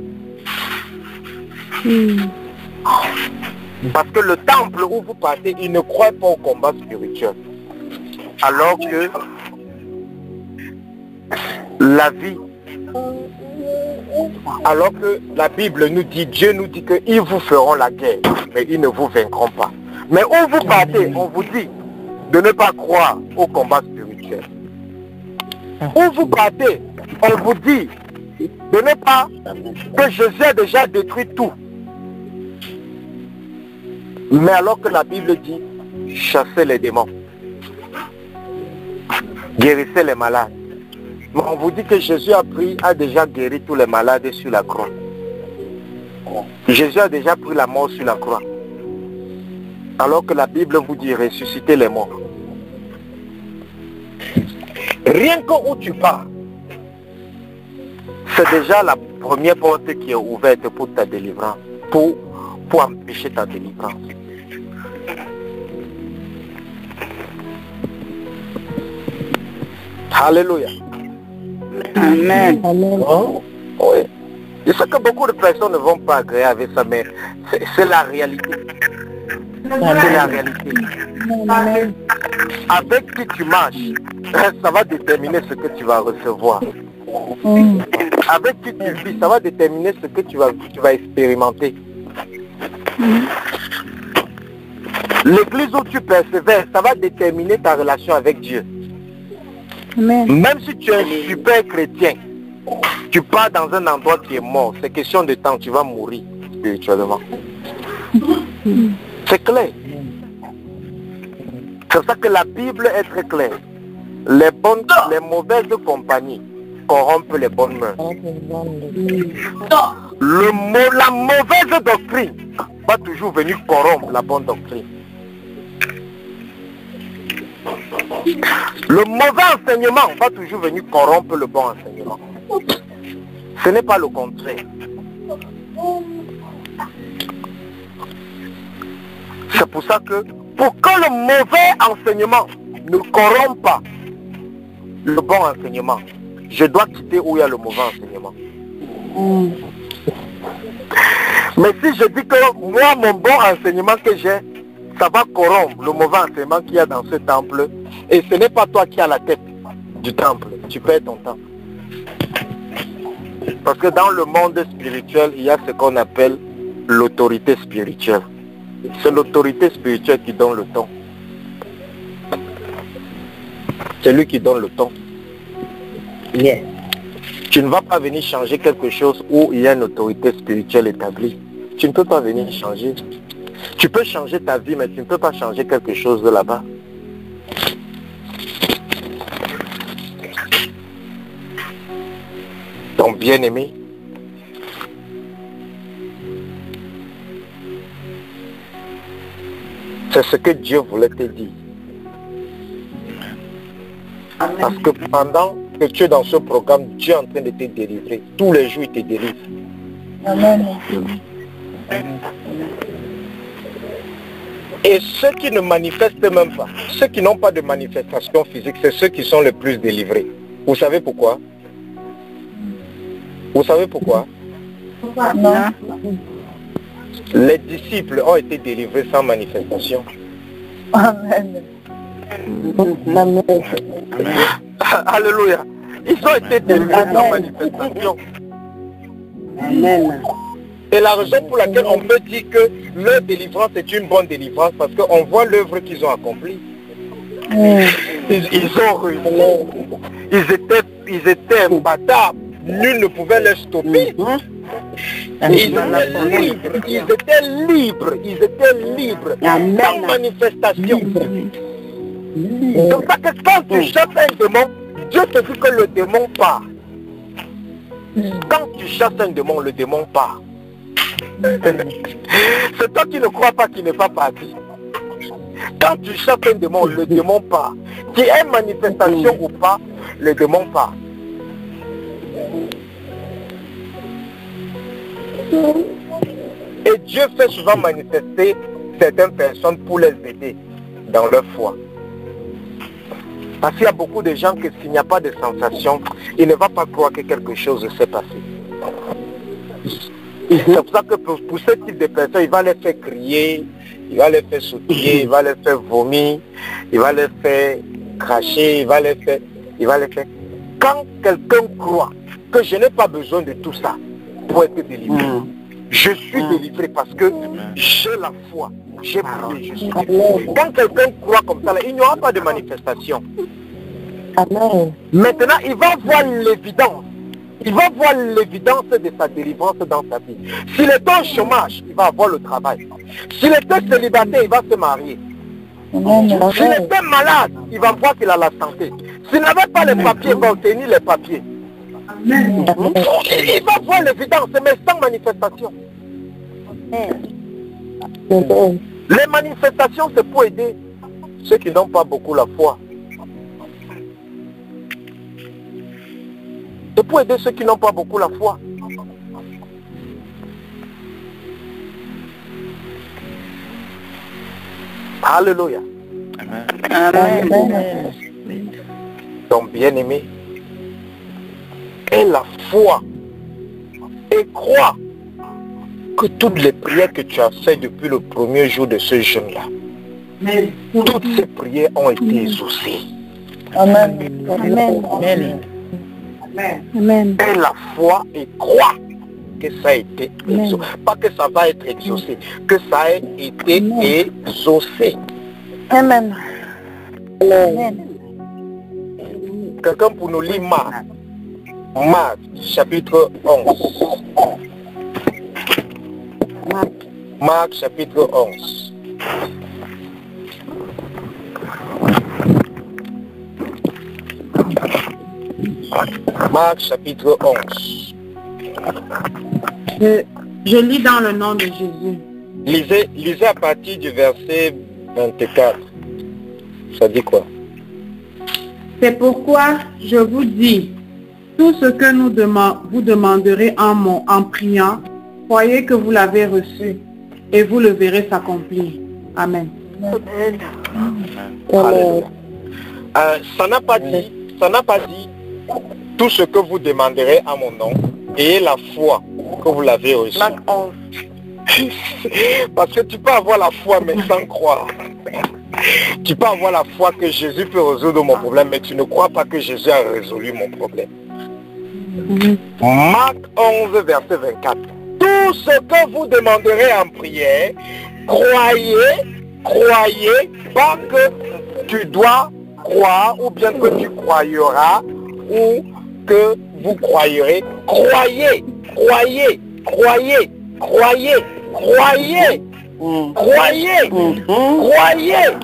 Parce que le temple où vous partez, il ne croit pas au combat spirituel. Alors que la vie, alors que la Bible nous dit, Dieu nous dit qu'ils vous feront la guerre, mais ils ne vous vaincront pas. Mais où vous partez, on vous dit de ne pas croire au combat spirituel. Où vous partez, on vous dit de ne pas, que Jésus a déjà détruit tout. Mais alors que la Bible dit, chassez les démons, guérissez les malades. Mais on vous dit que Jésus a déjà guéri tous les malades sur la croix. Jésus a déjà pris la mort sur la croix. Alors que la Bible vous dit ressusciter les morts. Rien qu'où tu pars, c'est déjà la première porte qui est ouverte pour ta délivrance, pour empêcher ta délivrance. Alléluia. Amen. Oh, oui. Je sais que beaucoup de personnes ne vont pas agréer avec ça, mais c'est la réalité. C'est la réalité. Avec qui tu marches, ça va déterminer ce que tu vas recevoir. Avec qui tu vis, ça va déterminer ce que tu vas expérimenter. L'église où tu persévères, ça va déterminer ta relation avec Dieu. Amen. Même si tu es un super chrétien, tu pars dans un endroit qui est mort, c'est question de temps, tu vas mourir spirituellement. C'est clair. C'est ça que la Bible est très claire. Les mauvaises compagnies corrompent les bonnes mœurs. La mauvaise doctrine va toujours venir corrompre la bonne doctrine. Le mauvais enseignement va toujours venir corrompre le bon enseignement. Ce n'est pas le contraire. C'est pour ça que pour que le mauvais enseignement ne corrompe pas le bon enseignement, je dois quitter où il y a le mauvais enseignement. Mais si je dis que moi, mon bon enseignement que j'ai, ça va corrompre le mauvais enseignement qu'il y a dans ce temple, et ce n'est pas toi qui as la tête du temple, tu perds ton temps. Parce que dans le monde spirituel, il y a ce qu'on appelle l'autorité spirituelle. C'est l'autorité spirituelle qui donne le ton. C'est lui qui donne le ton. Yeah. Tu ne vas pas venir changer quelque chose où il y a une autorité spirituelle établie. Tu ne peux pas venir changer. Tu peux changer ta vie, mais tu ne peux pas changer quelque chose de là-bas. Donc, bien-aimé, c'est ce que Dieu voulait te dire. Parce que pendant que tu es dans ce programme, Dieu est en train de te délivrer. Tous les jours, il te délivre. Amen. Et ceux qui ne manifestent même pas, ceux qui n'ont pas de manifestation physique, c'est ceux qui sont les plus délivrés. Vous savez pourquoi? Vous savez pourquoi? Non. Les disciples ont été délivrés sans manifestation. Amen. Alléluia. Ils ont été délivrés sans manifestation. Amen. Et la raison pour laquelle on peut dire que leur délivrance est une bonne délivrance, parce qu'on voit l'œuvre qu'ils ont accomplie. Ils ont réussi. Ils étaient imbattables. Nul ne pouvait les stopper. Ils étaient libres. Sans manifestation. Donc que quand tu chasses un démon, Dieu te dit que le démon part. Quand tu chasses un démon, le démon part. C'est toi qui ne crois pas qu'il n'est pas parti. Quand tu chasses un démon, le démon part. Qu'il y ait manifestation ou pas, le démon part. Et Dieu fait souvent manifester certaines personnes pour les aider dans leur foi. Parce qu'il y a beaucoup de gens que s'il n'y a pas de sensation, il ne va pas croire que quelque chose s'est passé. C'est pour ça que pour ce type de personnes, il va les faire crier, il va les faire sauter, il va les faire vomir, il va les faire cracher, il va les faire. Quand quelqu'un croit que je n'ai pas besoin de tout ça pour être délivré, je suis délivré parce que j'ai la foi, j'ai prié, je suis délivré. Quand quelqu'un croit comme ça, là, il n'y aura pas de manifestation. Amen. Maintenant, il va voir l'évidence. Il va voir l'évidence de sa délivrance dans sa vie. S'il est en chômage, il va avoir le travail. S'il était célibataire, il va se marier. S'il était malade, il va voir qu'il a la santé. S'il n'avait pas les papiers, il va obtenir les papiers. Il va voir l'évidence, mais sans manifestation. Les manifestations, c'est pour aider ceux qui n'ont pas beaucoup la foi. C'est pour aider ceux qui n'ont pas beaucoup la foi. Alléluia. Amen. Donc, bien-aimé, aie la foi et crois que toutes les prières que tu as faites depuis le premier jour de ce jeûne-là, toutes ces prières ont été exaucées. Amen. Amen. Aie la foi et crois que ça a été exaucé. Pas que ça va être exaucé, que ça a été exaucé. Amen. Amen. Quelqu'un pour nous lire Marc. Marc, chapitre 11. Marc, chapitre 11. Marc, chapitre 11. Je lis dans le nom de Jésus. Lisez à partir du verset 24. Ça dit quoi? C'est pourquoi je vous dis, tout ce que vous demanderez en priant, croyez que vous l'avez reçu et vous le verrez s'accomplir. Amen. Amen. Ça n'a pas dit tout ce que vous demanderez à mon nom et la foi que vous l'avez reçu. Parce que tu peux avoir la foi mais sans croire. Tu peux avoir la foi que Jésus peut résoudre mon problème, mais tu ne crois pas que Jésus a résolu mon problème. Marc 11, verset 24. Tout ce que vous demanderez en prière, croyez, pas que tu dois croire, ou bien que tu croyeras, ou que vous croyerez. Croyez.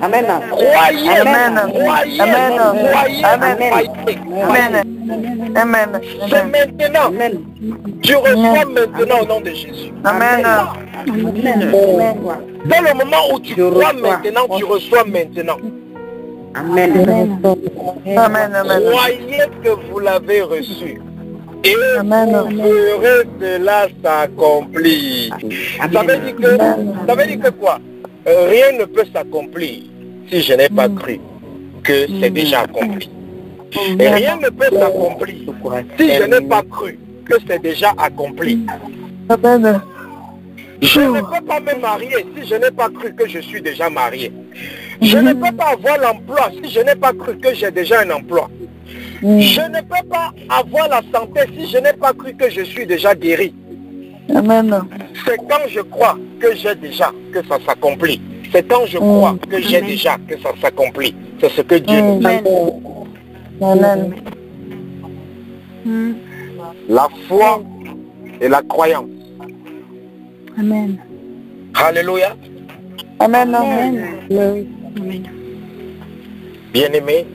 Amen. C'est maintenant. Tu reçois maintenant au nom de Jésus. Amen. Dans le moment où tu crois maintenant, tu reçois maintenant. Amen. Croyez que vous l'avez reçu. Et vous ferez cela s'accomplir. Ça veut dire que quoi? Rien ne peut s'accomplir si je n'ai pas cru que c'est déjà accompli. Et rien ne peut s'accomplir si je n'ai pas cru que c'est déjà accompli. Je ne peux pas me marier si je n'ai pas cru que je suis déjà marié. Je ne peux pas avoir l'emploi si je n'ai pas cru que j'ai déjà un emploi. Je ne peux pas avoir la santé si je n'ai pas cru que je suis déjà guéri. Amen. C'est quand je crois que j'ai déjà que ça s'accomplit. C'est quand je crois que j'ai déjà que ça s'accomplit. C'est ce que Dieu nous dit. Amen. La foi et la croyance. Amen. Alléluia. Amen. Amen. Bien-aimé,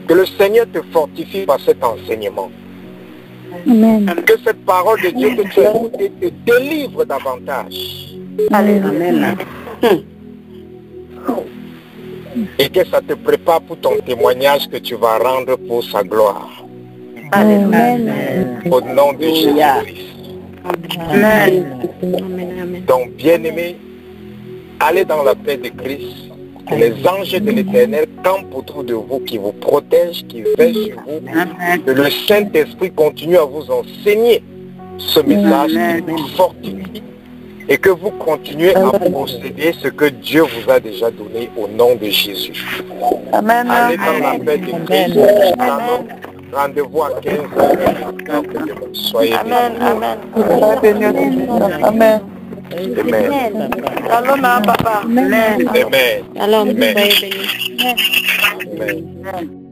que le Seigneur te fortifie par cet enseignement. Amen. Que cette parole de Dieu que tu as écoutée te délivre davantage. Amen. Et que ça te prépare pour ton témoignage que tu vas rendre pour sa gloire. Amen. Au nom de Jésus-Christ. Donc, bien-aimés, allez dans la paix de Christ. Que les anges de l'Éternel campent autour de vous, qui vous protègent, qui veillent sur vous. Que le Saint-Esprit continue à vous enseigner ce message, qui vous fortifie. Et que vous continuez à posséder ce que Dieu vous a déjà donné au nom de Jésus. Amen. Allez dans la paix de Christ. Rendez-vous à 15h. Soyez bénis. Amen. Amen. Shalom, papa. Amen. Shalom. Amen. Amen. Amen.